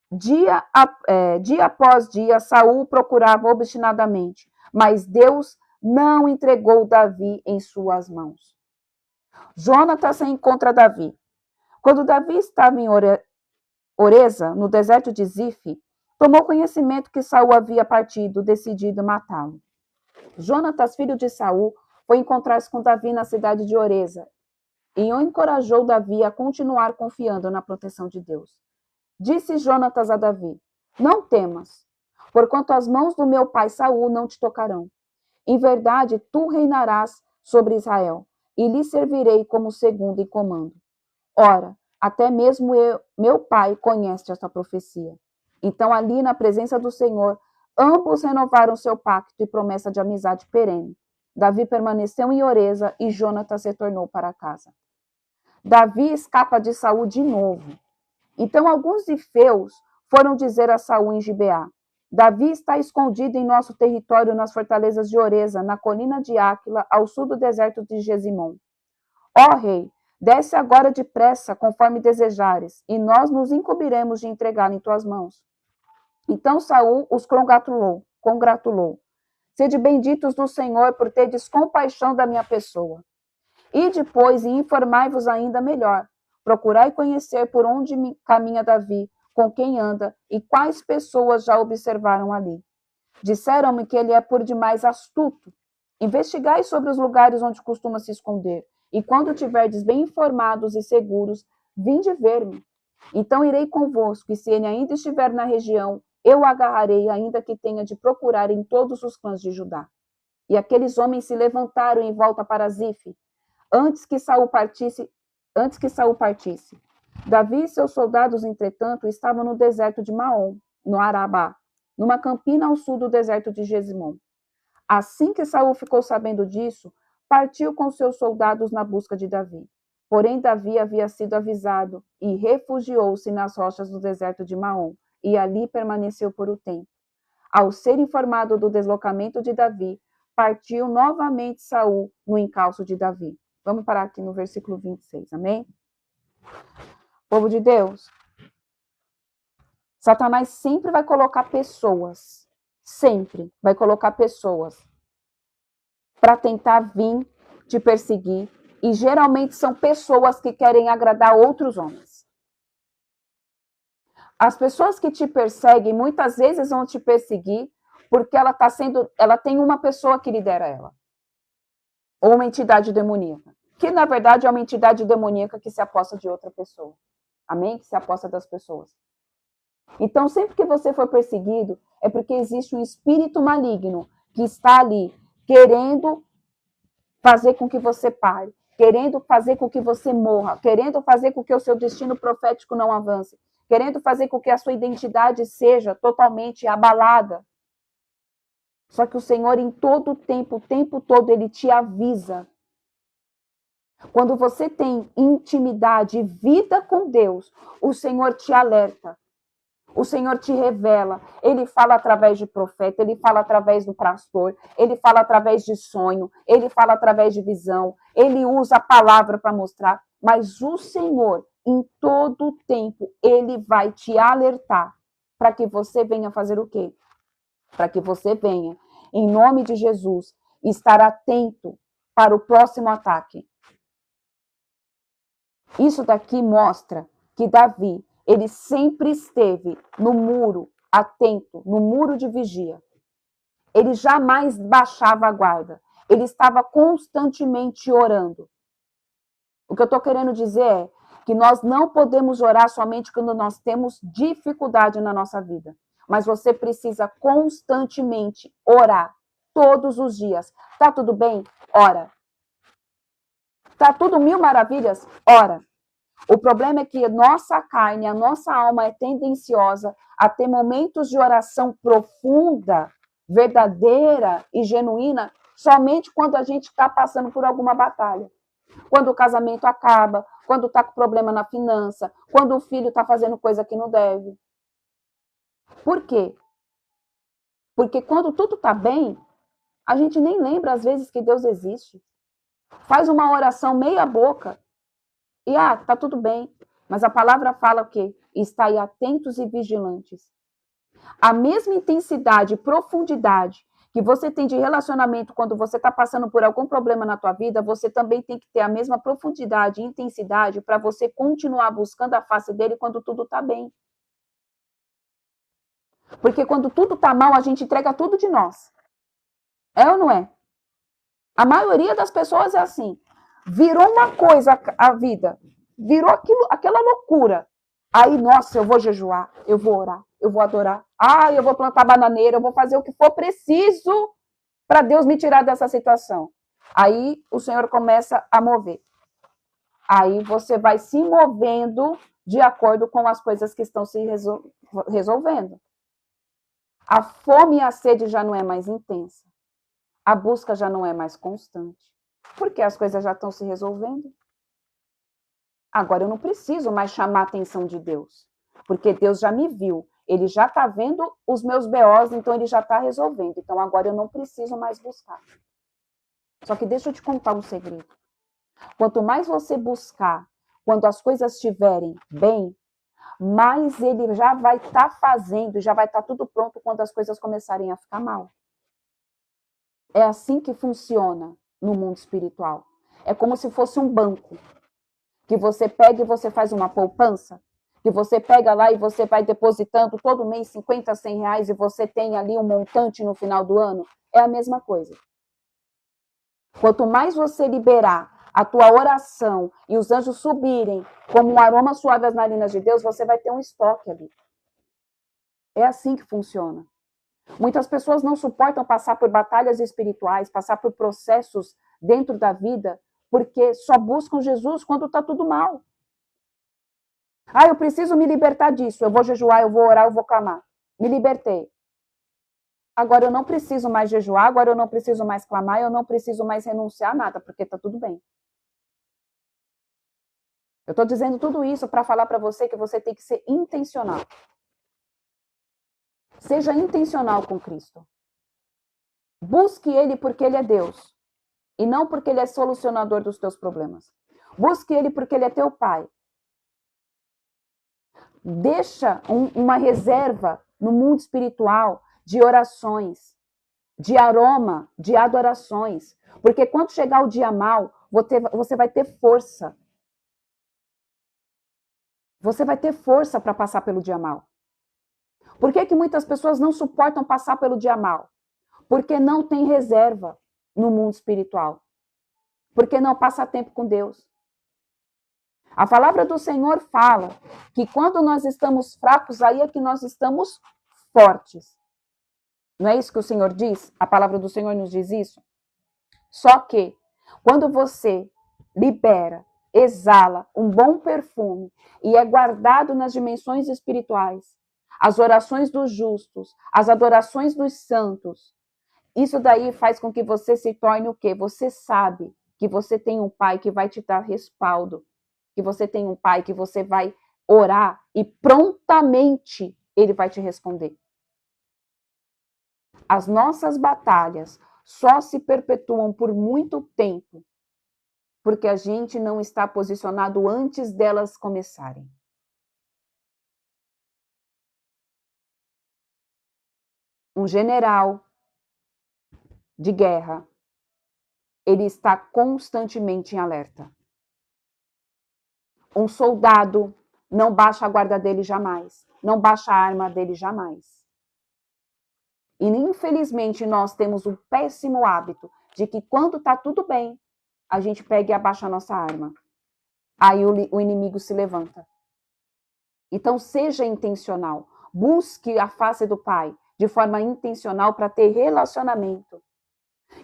Dia após dia, Saul procurava obstinadamente, mas Deus não entregou Davi em suas mãos. Jonatas se encontra Davi. Quando Davi estava em Oreza, no deserto de Zif, tomou conhecimento que Saul havia partido, decidido matá-lo. Jonatas, filho de Saul, foi encontrar-se com Davi na cidade de Oreza e encorajou Davi a continuar confiando na proteção de Deus. Disse Jonatas a Davi: não temas, porquanto as mãos do meu pai Saul não te tocarão. Em verdade, tu reinarás sobre Israel, e lhe servirei como segundo em comando. Ora, até mesmo meu pai conhece esta profecia. Então, ali na presença do Senhor, ambos renovaram seu pacto e promessa de amizade perene. Davi permaneceu em Oreza e Jonatas retornou para casa. Davi escapa de Saul de novo. Então alguns zifeus foram dizer a Saul em Gibeá: Davi está escondido em nosso território nas fortalezas de Oreza, na colina de Áquila, ao sul do deserto de Gesimon. Ó rei, desce agora depressa, conforme desejares, e nós nos incumbiremos de entregá-lo em tuas mãos. Então Saul os congratulou. Sede benditos do Senhor por terdes compaixão da minha pessoa. E depois, e informai-vos ainda melhor. Procurai conhecer por onde caminha Davi, com quem anda, e quais pessoas já observaram ali. Disseram-me que ele é por demais astuto. Investigai sobre os lugares onde costuma se esconder, e quando tiverdes bem informados e seguros, vinde ver-me. Então irei convosco, e se ele ainda estiver na região, eu o agarrarei, ainda que tenha de procurar em todos os clãs de Judá. E aqueles homens se levantaram em volta para Zif, antes que Saul partisse. Davi e seus soldados, entretanto, estavam no deserto de Maom, no Arabá, numa campina ao sul do deserto de Gesimon. Assim que Saul ficou sabendo disso, partiu com seus soldados na busca de Davi. Porém, Davi havia sido avisado e refugiou-se nas rochas do deserto de Maom, e ali permaneceu por um tempo. Ao ser informado do deslocamento de Davi, partiu novamente Saul no encalço de Davi. Vamos parar aqui no versículo 26, amém? Povo de Deus, Satanás sempre vai colocar pessoas, para tentar vir te perseguir, e geralmente são pessoas que querem agradar outros homens. As pessoas que te perseguem muitas vezes vão te perseguir porque ela tem uma pessoa que lidera ela, ou uma entidade demoníaca, que na verdade é uma entidade demoníaca que se aposta de outra pessoa. Amém? Que se aposta das pessoas. Então, sempre que você for perseguido, é porque existe um espírito maligno que está ali, querendo fazer com que você pare, querendo fazer com que você morra, querendo fazer com que o seu destino profético não avance, querendo fazer com que a sua identidade seja totalmente abalada. Só que o Senhor, em todo o tempo todo, Ele te avisa. Quando você tem intimidade e vida com Deus, o Senhor te alerta. O Senhor te revela. Ele fala através de profeta, Ele fala através do pastor, Ele fala através de sonho, Ele fala através de visão, Ele usa a palavra para mostrar. Mas o Senhor, em todo o tempo, Ele vai te alertar para que você venha fazer o quê? Para que você venha, em nome de Jesus, estar atento para o próximo ataque. Isso daqui mostra que Davi, ele sempre esteve no muro, atento, no muro de vigia. Ele jamais baixava a guarda. Ele estava constantemente orando. O que eu estou querendo dizer é que nós não podemos orar somente quando nós temos dificuldade na nossa vida. Mas você precisa constantemente orar, todos os dias. Tá tudo bem? Ora. Tá tudo mil maravilhas? Ora. O problema é que nossa carne, a nossa alma é tendenciosa a ter momentos de oração profunda, verdadeira e genuína, somente quando a gente está passando por alguma batalha. Quando o casamento acaba, quando está com problema na finança, quando o filho está fazendo coisa que não deve. Por quê? Porque quando tudo está bem, a gente nem lembra às vezes que Deus existe. Faz uma oração meia boca e tá tudo bem. Mas a palavra fala o quê? Estai atentos e vigilantes. A mesma intensidade e profundidade que você tem de relacionamento quando você está passando por algum problema na tua vida, você também tem que ter a mesma profundidade e intensidade para você continuar buscando a face dele quando tudo está bem. Porque quando tudo está mal, a gente entrega tudo de nós. É ou não é? A maioria das pessoas é assim. Virou uma coisa a vida. Virou aquela loucura. Aí, nossa, eu vou jejuar, eu vou orar, eu vou adorar. Eu vou plantar bananeira, eu vou fazer o que for preciso para Deus me tirar dessa situação. Aí o Senhor começa a mover. Aí você vai se movendo de acordo com as coisas que estão se resolvendo. A fome e a sede já não é mais intensa. A busca já não é mais constante. Porque as coisas já estão se resolvendo. Agora eu não preciso mais chamar a atenção de Deus. Porque Deus já me viu. Ele já está vendo os meus BOs, então ele já está resolvendo. Então agora eu não preciso mais buscar. Só que deixa eu te contar um segredo. Quanto mais você buscar, quando as coisas estiverem bem, mais ele já vai estar fazendo, já vai estar tudo pronto quando as coisas começarem a ficar mal. É assim que funciona no mundo espiritual. É como se fosse um banco, que você pega e você faz uma poupança, que você pega lá e você vai depositando todo mês 50, 100 reais e você tem ali um montante no final do ano. É a mesma coisa. Quanto mais você liberar a tua oração e os anjos subirem como um aroma suave às narinas de Deus, você vai ter um estoque ali. É assim que funciona. Muitas pessoas não suportam passar por batalhas espirituais, passar por processos dentro da vida, porque só buscam Jesus quando está tudo mal. Ah, eu preciso me libertar disso. Eu vou jejuar, eu vou orar, eu vou clamar. Me libertei. Agora eu não preciso mais jejuar, agora eu não preciso mais clamar, eu não preciso mais renunciar a nada, porque está tudo bem. Eu estou dizendo tudo isso para falar para você que você tem que ser intencional. Seja intencional com Cristo. Busque Ele porque Ele é Deus. E não porque Ele é solucionador dos teus problemas. Busque Ele porque Ele é teu Pai. Deixa uma reserva no mundo espiritual de orações, de aroma, de adorações. Porque quando chegar o dia mal, você vai ter força. Você vai ter força para passar pelo dia mal. Por que muitas pessoas não suportam passar pelo dia mal? Porque não tem reserva no mundo espiritual. Porque não passa tempo com Deus. A palavra do Senhor fala que quando nós estamos fracos, aí é que nós estamos fortes. Não é isso que o Senhor diz? A palavra do Senhor nos diz isso? Só que, quando você libera, exala um bom perfume e é guardado nas dimensões espirituais, as orações dos justos, as adorações dos santos, isso daí faz com que você se torne o quê? Você sabe que você tem um Pai que vai te dar respaldo, que você tem um Pai que você vai orar e prontamente Ele vai te responder. As nossas batalhas só se perpetuam por muito tempo porque a gente não está posicionado antes delas começarem. Um general de guerra, ele está constantemente em alerta. Um soldado não baixa a guarda dele jamais, não baixa a arma dele jamais. E infelizmente nós temos um péssimo hábito de que quando está tudo bem, a gente pega e abaixa a nossa arma. Aí o inimigo se levanta. Então seja intencional, busque a face do Pai de forma intencional para ter relacionamento.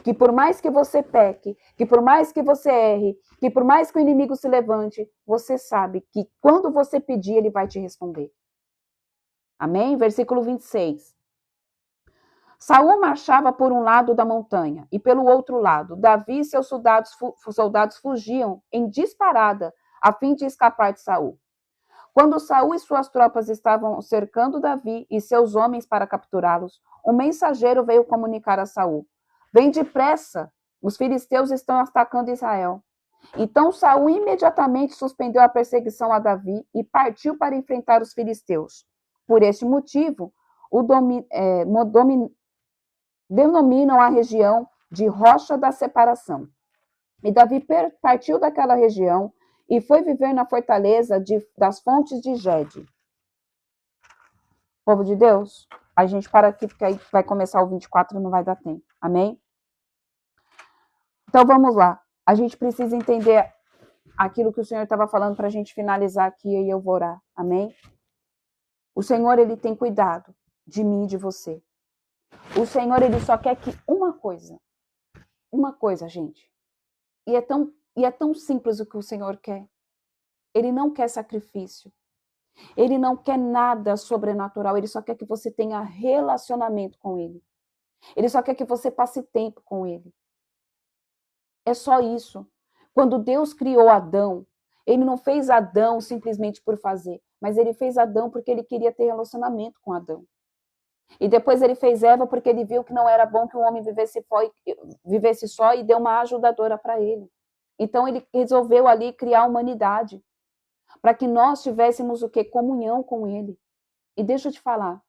Que por mais que você peque, que por mais que você erre, que por mais que o inimigo se levante, você sabe que quando você pedir, ele vai te responder. Amém? Versículo 26. Saul marchava por um lado da montanha e pelo outro lado. Davi e seus soldados fugiam em disparada a fim de escapar de Saul. Quando Saul e suas tropas estavam cercando Davi e seus homens para capturá-los, um mensageiro veio comunicar a Saul: "Vem depressa, os filisteus estão atacando Israel." Então Saul imediatamente suspendeu a perseguição a Davi e partiu para enfrentar os filisteus. Por este motivo, denominam a região de Rocha da Separação. E Davi partiu daquela região e foi viver na fortaleza das fontes de Gede. Povo de Deus, a gente para aqui porque aí vai começar o 24 e não vai dar tempo. Amém? Então vamos lá. A gente precisa entender aquilo que o Senhor estava falando para a gente finalizar aqui e eu vou orar. Amém? O Senhor, Ele tem cuidado de mim e de você. O Senhor, Ele só quer que uma coisa, gente. E é tão simples o que o Senhor quer. Ele não quer sacrifício. Ele não quer nada sobrenatural. Ele só quer que você tenha relacionamento com Ele. Ele só quer que você passe tempo com Ele. É só isso. Quando Deus criou Adão, Ele não fez Adão simplesmente por fazer, mas ele fez Adão porque ele queria ter relacionamento com Adão. E depois ele fez Eva porque ele viu que não era bom que um homem vivesse só e deu uma ajudadora para ele. Então ele resolveu ali criar a humanidade, para que nós tivéssemos o quê? Comunhão com ele. E deixa eu te falar,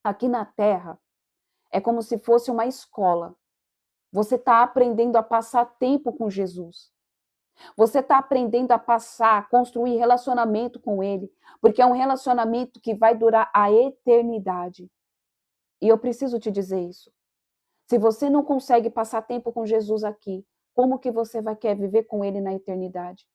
aqui na Terra é como se fosse uma escola. Você está aprendendo a passar tempo com Jesus. Você está aprendendo a a construir relacionamento com ele, porque é um relacionamento que vai durar a eternidade. E eu preciso te dizer isso. Se você não consegue passar tempo com Jesus aqui, como que você vai querer viver com ele na eternidade?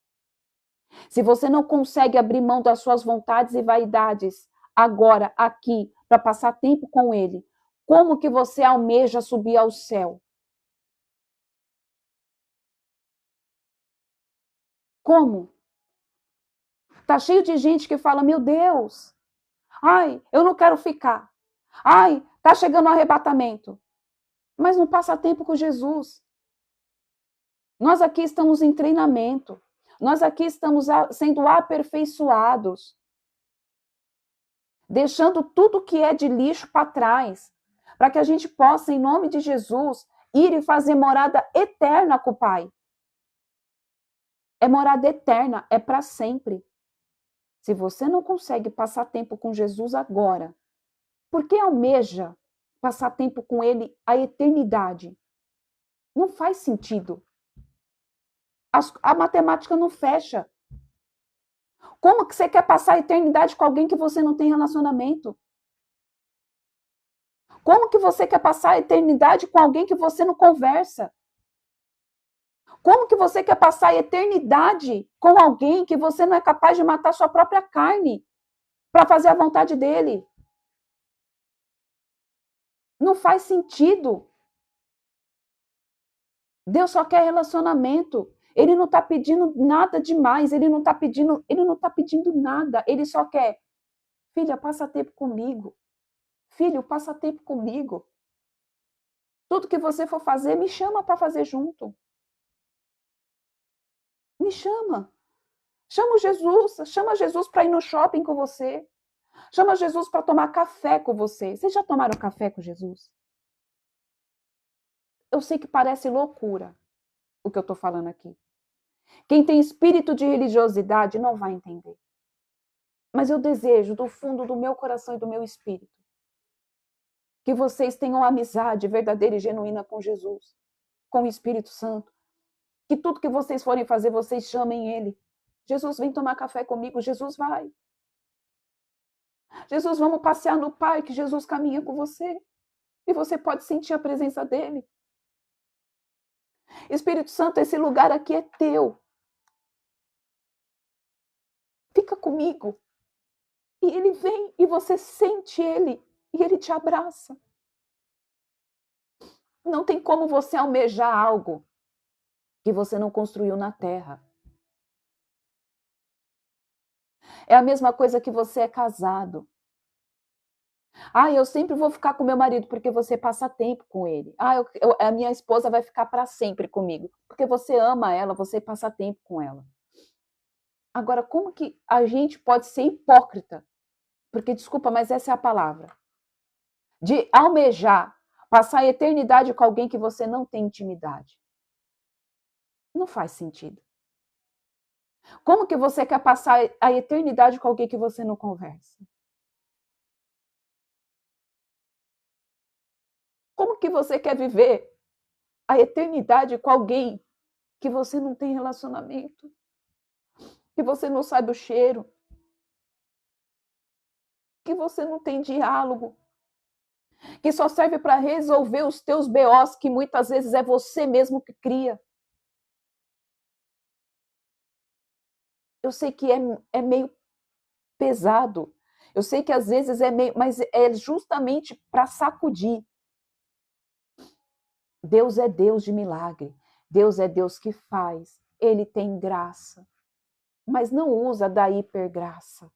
Se você não consegue abrir mão das suas vontades e vaidades agora, aqui, para passar tempo com ele, como que você almeja subir ao céu? Como? Tá cheio de gente que fala, meu Deus, ai, eu não quero ficar. Ai, tá chegando o arrebatamento. Mas não passa tempo com Jesus. Nós aqui estamos em treinamento. Nós aqui estamos sendo aperfeiçoados. Deixando tudo que é de lixo para trás. Para que a gente possa, em nome de Jesus, ir e fazer morada eterna com o Pai. É morada eterna, é para sempre. Se você não consegue passar tempo com Jesus agora, por que almeja passar tempo com ele a eternidade? Não faz sentido. A matemática não fecha. Como que você quer passar a eternidade com alguém que você não tem relacionamento? Como que você quer passar a eternidade com alguém que você não conversa? Como que você quer passar a eternidade com alguém que você não é capaz de matar sua própria carne para fazer a vontade dele? Não faz sentido. Deus só quer relacionamento. Ele não está pedindo nada demais, ele não está pedindo nada. Ele só quer, filha, passa tempo comigo. Filho, passa tempo comigo. Tudo que você for fazer, me chama para fazer junto. Me chama. Chama Jesus para ir no shopping com você. Chama Jesus para tomar café com você. Vocês já tomaram café com Jesus? Eu sei que parece loucura o que eu estou falando aqui. Quem tem espírito de religiosidade não vai entender. Mas eu desejo, do fundo do meu coração e do meu espírito, que vocês tenham amizade verdadeira e genuína com Jesus, com o Espírito Santo. Que tudo que vocês forem fazer, vocês chamem Ele. Jesus, vem tomar café comigo. Jesus, vai. Jesus, vamos passear no parque. Jesus caminha com você. E você pode sentir a presença dEle. Espírito Santo, esse lugar aqui é teu. Fica comigo. E Ele vem e você sente Ele. E Ele te abraça. Não tem como você almejar algo que você não construiu na terra. É a mesma coisa que você é casado. Ah, eu sempre vou ficar com meu marido porque você passa tempo com ele. Ah, a minha esposa vai ficar para sempre comigo porque você ama ela, você passa tempo com ela. Agora, como que a gente pode ser hipócrita? Porque, desculpa, mas essa é a palavra. De almejar, passar a eternidade com alguém que você não tem intimidade. Não faz sentido. Como que você quer passar a eternidade com alguém que você não conversa? Como que você quer viver a eternidade com alguém que você não tem relacionamento? Que você não sabe o cheiro? Que você não tem diálogo? Que só serve para resolver os teus BOs, que muitas vezes é você mesmo que cria? Eu sei que é meio pesado. Eu sei que às vezes é meio, mas é justamente para sacudir. Deus é Deus de milagre. Deus é Deus que faz. Ele tem graça. Mas não usa da hipergraça.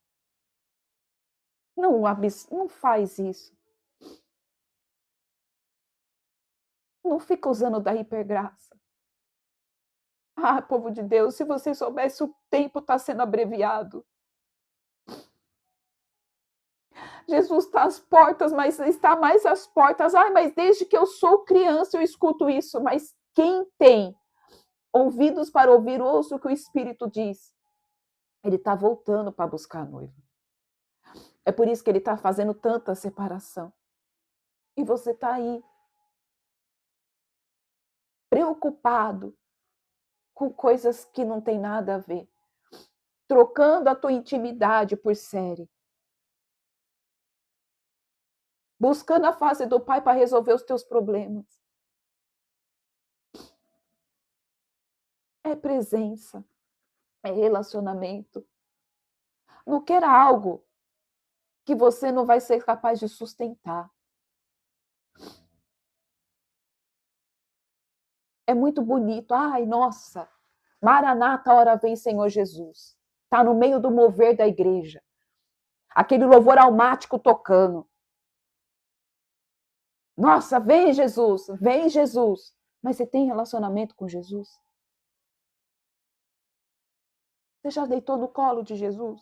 Não faz isso. Não fica usando da hipergraça. Ah, povo de Deus, se você soubesse, o tempo está sendo abreviado. Jesus está às portas, mas está mais às portas. Ai, mas desde que eu sou criança eu escuto isso. Mas quem tem ouvidos para ouvir, ouça o que o Espírito diz. Ele está voltando para buscar a noiva. É por isso que ele está fazendo tanta separação. E você está aí, preocupado com coisas que não tem nada a ver. Trocando a tua intimidade por série. Buscando a face do Pai para resolver os teus problemas. É presença. É relacionamento. Não queira algo que você não vai ser capaz de sustentar. É muito bonito. Ai, nossa, Maranata, hora vem, Senhor Jesus. Está no meio do mover da igreja. Aquele louvor almático tocando. Nossa, vem Jesus, vem Jesus. Mas você tem relacionamento com Jesus? Você já deitou no colo de Jesus?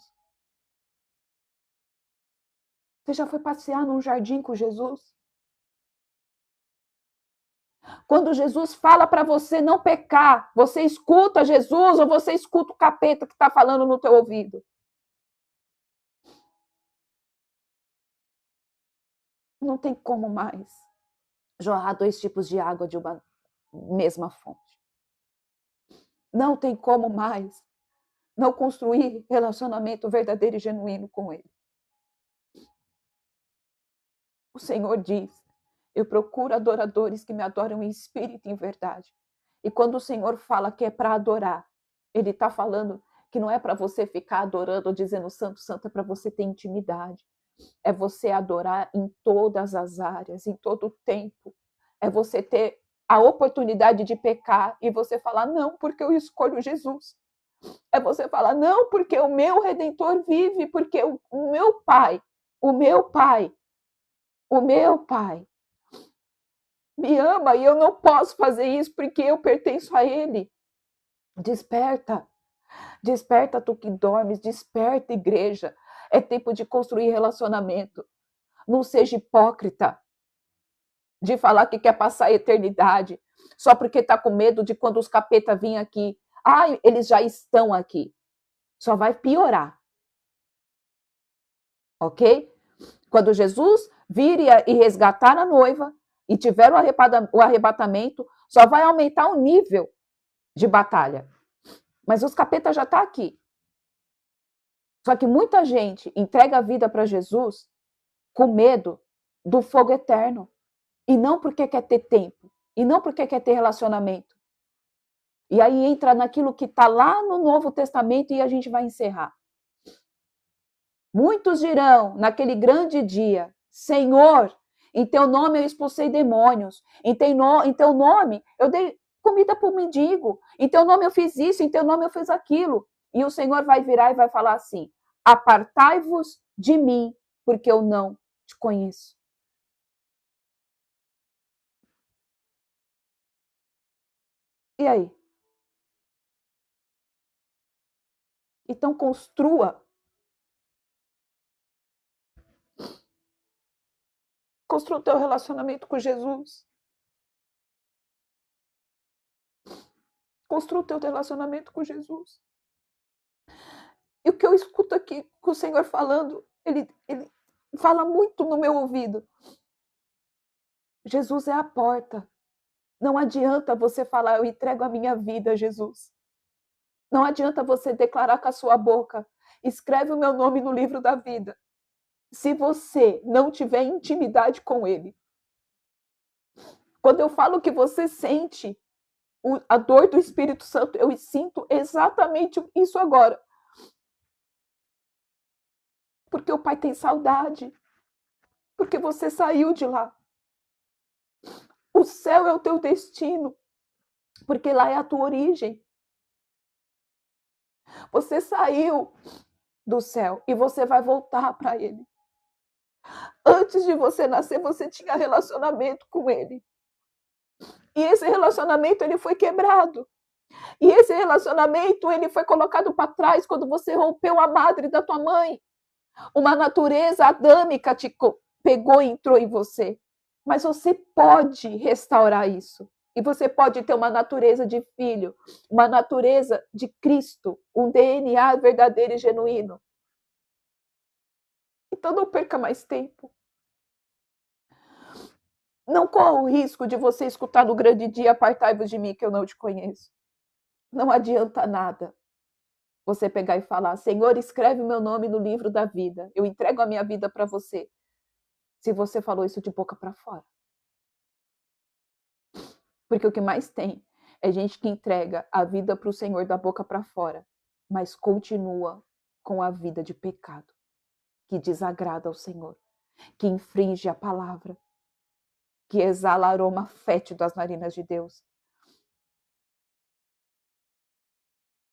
Você já foi passear num jardim com Jesus? Quando Jesus fala para você não pecar, você escuta Jesus ou você escuta o capeta que está falando no teu ouvido? Não tem como mais jorrar dois tipos de água de uma mesma fonte. Não tem como mais não construir relacionamento verdadeiro e genuíno com Ele. O Senhor diz, eu procuro adoradores que me adoram em espírito e em verdade. E quando o Senhor fala que é para adorar, Ele está falando que não é para você ficar adorando ou dizendo santo, santo, é para você ter intimidade. É você adorar em todas as áreas, em todo o tempo. É você ter a oportunidade de pecar e você falar, não, porque eu escolho Jesus. É você falar, não, porque o meu Redentor vive, porque o meu Pai me ama e eu não posso fazer isso porque eu pertenço a Ele. Desperta, desperta tu que dormes, desperta, igreja. É tempo de construir relacionamento. Não seja hipócrita de falar que quer passar a eternidade só porque está com medo de quando os capeta virem aqui. Ah, eles já estão aqui. Só vai piorar. Ok? Quando Jesus vir e resgatar a noiva e tiver o arrebatamento, só vai aumentar o nível de batalha. Mas os capeta já estão aqui. Só que muita gente entrega a vida para Jesus com medo do fogo eterno. E não porque quer ter tempo. E não porque quer ter relacionamento. E aí entra naquilo que está lá no Novo Testamento e a gente vai encerrar. Muitos dirão naquele grande dia, Senhor, em teu nome eu expulsei demônios, em teu nome eu dei comida para o mendigo, em teu nome eu fiz isso, em teu nome eu fiz aquilo. E o Senhor vai virar e vai falar assim, apartai-vos de mim, porque eu não te conheço. E aí? Então construa o teu relacionamento com Jesus. Construa o teu relacionamento com Jesus. E o que eu escuto aqui com o Senhor falando, ele fala muito no meu ouvido. Jesus é a porta. Não adianta você falar, eu entrego a minha vida a Jesus. Não adianta você declarar com a sua boca, escreve o meu nome no livro da vida. Se você não tiver intimidade com Ele. Quando eu falo que você sente a dor do Espírito Santo, eu sinto exatamente isso agora. Porque o Pai tem saudade. Porque você saiu de lá. O céu é o teu destino. Porque lá é a tua origem. Você saiu do céu e você vai voltar para Ele. Antes de você nascer, você tinha relacionamento com Ele. E esse relacionamento ele foi quebrado. E esse relacionamento, ele foi colocado para trás quando você rompeu a madre da tua mãe. Uma natureza adâmica te pegou e entrou em você. Mas você pode restaurar isso. E você pode ter uma natureza de filho, uma natureza de Cristo, um DNA verdadeiro e genuíno. Então não perca mais tempo. Não corra o risco de você escutar no grande dia: apartai-vos de mim que eu não te conheço. Não adianta nada você pegar e falar: Senhor, escreve o meu nome no livro da vida. Eu entrego a minha vida para você. Se você falou isso de boca para fora. Porque o que mais tem é gente que entrega a vida para o Senhor da boca para fora, mas continua com a vida de pecado, que desagrada ao Senhor, que infringe a palavra, que exala aroma fétido das narinas de Deus,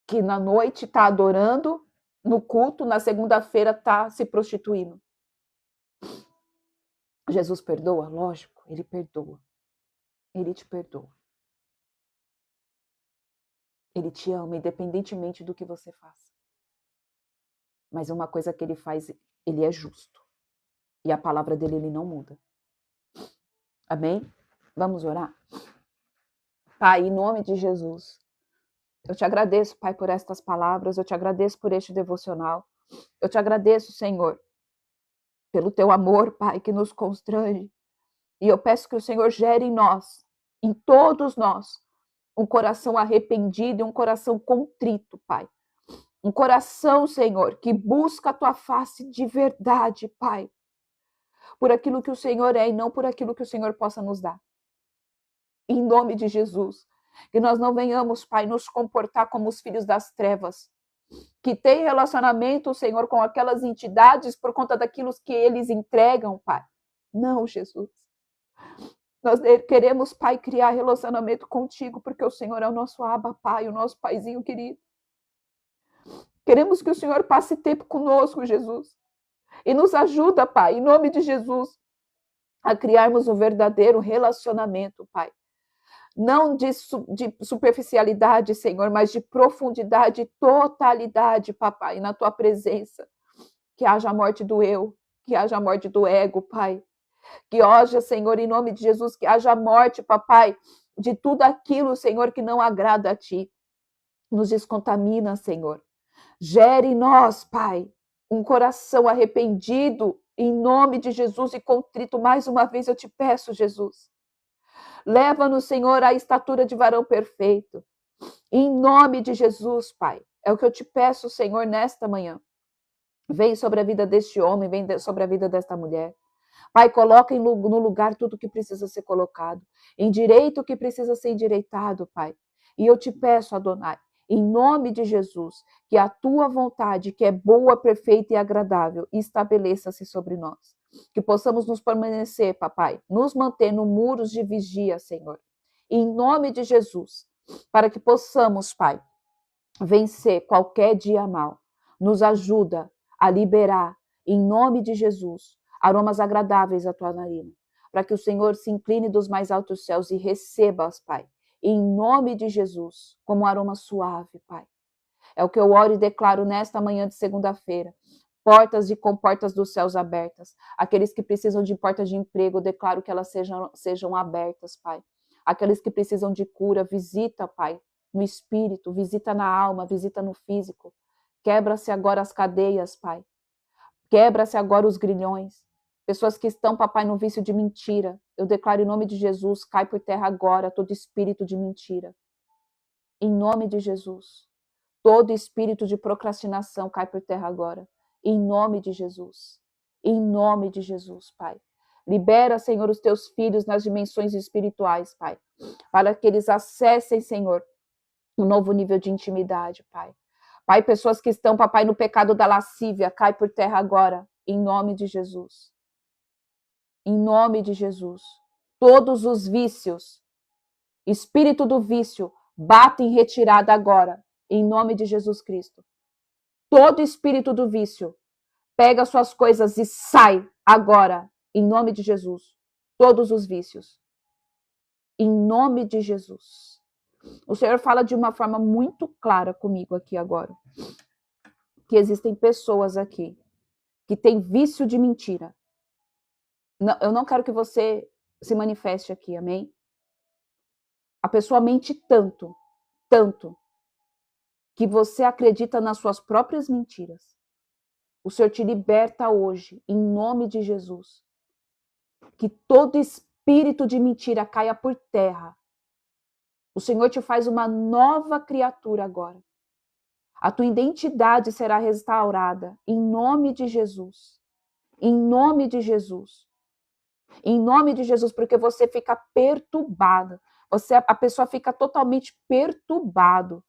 que na noite está adorando, no culto, na segunda-feira está se prostituindo. Jesus perdoa? Lógico, ele perdoa. Ele te perdoa. Ele te ama, independentemente do que você faça. Mas uma coisa que ele faz, ele é justo. E a palavra dele, ele não muda. Amém? Vamos orar? Pai, em nome de Jesus, eu te agradeço, Pai, por estas palavras, eu te agradeço por este devocional. Eu te agradeço, Senhor, pelo teu amor, Pai, que nos constrange. E eu peço que o Senhor gere em nós, em todos nós, um coração arrependido e um coração contrito, Pai. Um coração, Senhor, que busca a tua face de verdade, Pai. Por aquilo que o Senhor é e não por aquilo que o Senhor possa nos dar. Em nome de Jesus. Que nós não venhamos, Pai, nos comportar como os filhos das trevas. Que tem relacionamento, Senhor, com aquelas entidades por conta daquilo que eles entregam, Pai. Não, Jesus. Nós queremos, Pai, criar relacionamento contigo, porque o Senhor é o nosso Abba, Pai, o nosso Paizinho querido. Queremos que o Senhor passe tempo conosco, Jesus. E nos ajuda, Pai, em nome de Jesus, a criarmos um verdadeiro relacionamento, Pai. Não de superficialidade, Senhor, mas de profundidade e totalidade, Papai, na tua presença. Que haja a morte do eu, que haja a morte do ego, Pai. Que haja, Senhor, em nome de Jesus, que haja a morte, Papai, de tudo aquilo, Senhor, que não agrada a Ti. Nos descontamina, Senhor. Gere em nós, Pai, um coração arrependido, em nome de Jesus, e contrito. Mais uma vez eu te peço, Jesus. Leva-nos, Senhor, à estatura de varão perfeito. Em nome de Jesus, Pai. É o que eu te peço, Senhor, nesta manhã. Vem sobre a vida deste homem, vem sobre a vida desta mulher. Pai, coloca no lugar tudo o que precisa ser colocado. Endireita o que precisa ser endireitado, Pai. E eu te peço, Adonai, em nome de Jesus, que a tua vontade, que é boa, perfeita e agradável, estabeleça-se sobre nós. Que possamos nos permanecer, papai, nos manter no muros de vigia, Senhor. Em nome de Jesus, para que possamos, Pai, vencer qualquer dia mal. Nos ajuda a liberar, em nome de Jesus, aromas agradáveis à tua narina. Para que o Senhor se incline dos mais altos céus e receba-as, Pai. Em nome de Jesus, como um aroma suave, Pai. É o que eu oro e declaro nesta manhã de segunda-feira. Portas e comportas dos céus abertas. Aqueles que precisam de portas de emprego, eu declaro que elas sejam abertas, Pai. Aqueles que precisam de cura, visita, Pai, no espírito, visita na alma, visita no físico. Quebra-se agora as cadeias, Pai. Quebra-se agora os grilhões. Pessoas que estão, papai, no vício de mentira. Eu declaro em nome de Jesus, cai por terra agora todo espírito de mentira. Em nome de Jesus. Todo espírito de procrastinação cai por terra agora. Em nome de Jesus. Em nome de Jesus, Pai. Libera, Senhor, os teus filhos nas dimensões espirituais, Pai. Para que eles acessem, Senhor, um novo nível de intimidade, Pai. Pai, pessoas que estão, papai, no pecado da lascívia, cai por terra agora. Em nome de Jesus. Em nome de Jesus. Todos os vícios, espírito do vício, bate em retirada agora. Em nome de Jesus Cristo. Todo espírito do vício, pega suas coisas e sai agora, em nome de Jesus. Todos os vícios. Em nome de Jesus. O Senhor fala de uma forma muito clara comigo aqui agora, que existem pessoas aqui que têm vício de mentira. Não, eu não quero que você se manifeste aqui, amém? A pessoa mente tanto, que você acredita nas suas próprias mentiras. O Senhor te liberta hoje, em nome de Jesus. Que todo espírito de mentira caia por terra. O Senhor te faz uma nova criatura agora. A tua identidade será restaurada, em nome de Jesus. Em nome de Jesus. Em nome de Jesus, porque você fica perturbada. A pessoa fica totalmente perturbado.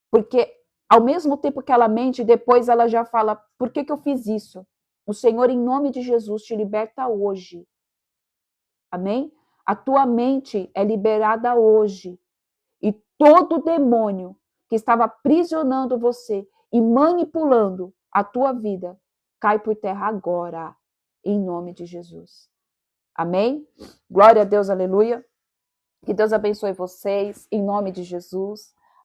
Porque ao mesmo tempo que ela mente, depois ela já fala, por que eu fiz isso? O Senhor, em nome de Jesus, te liberta hoje. Amém? A tua mente é liberada hoje. E todo demônio que estava aprisionando você e manipulando a tua vida, cai por terra agora, em nome de Jesus. Amém? Glória a Deus, aleluia. Que Deus abençoe vocês, em nome de Jesus.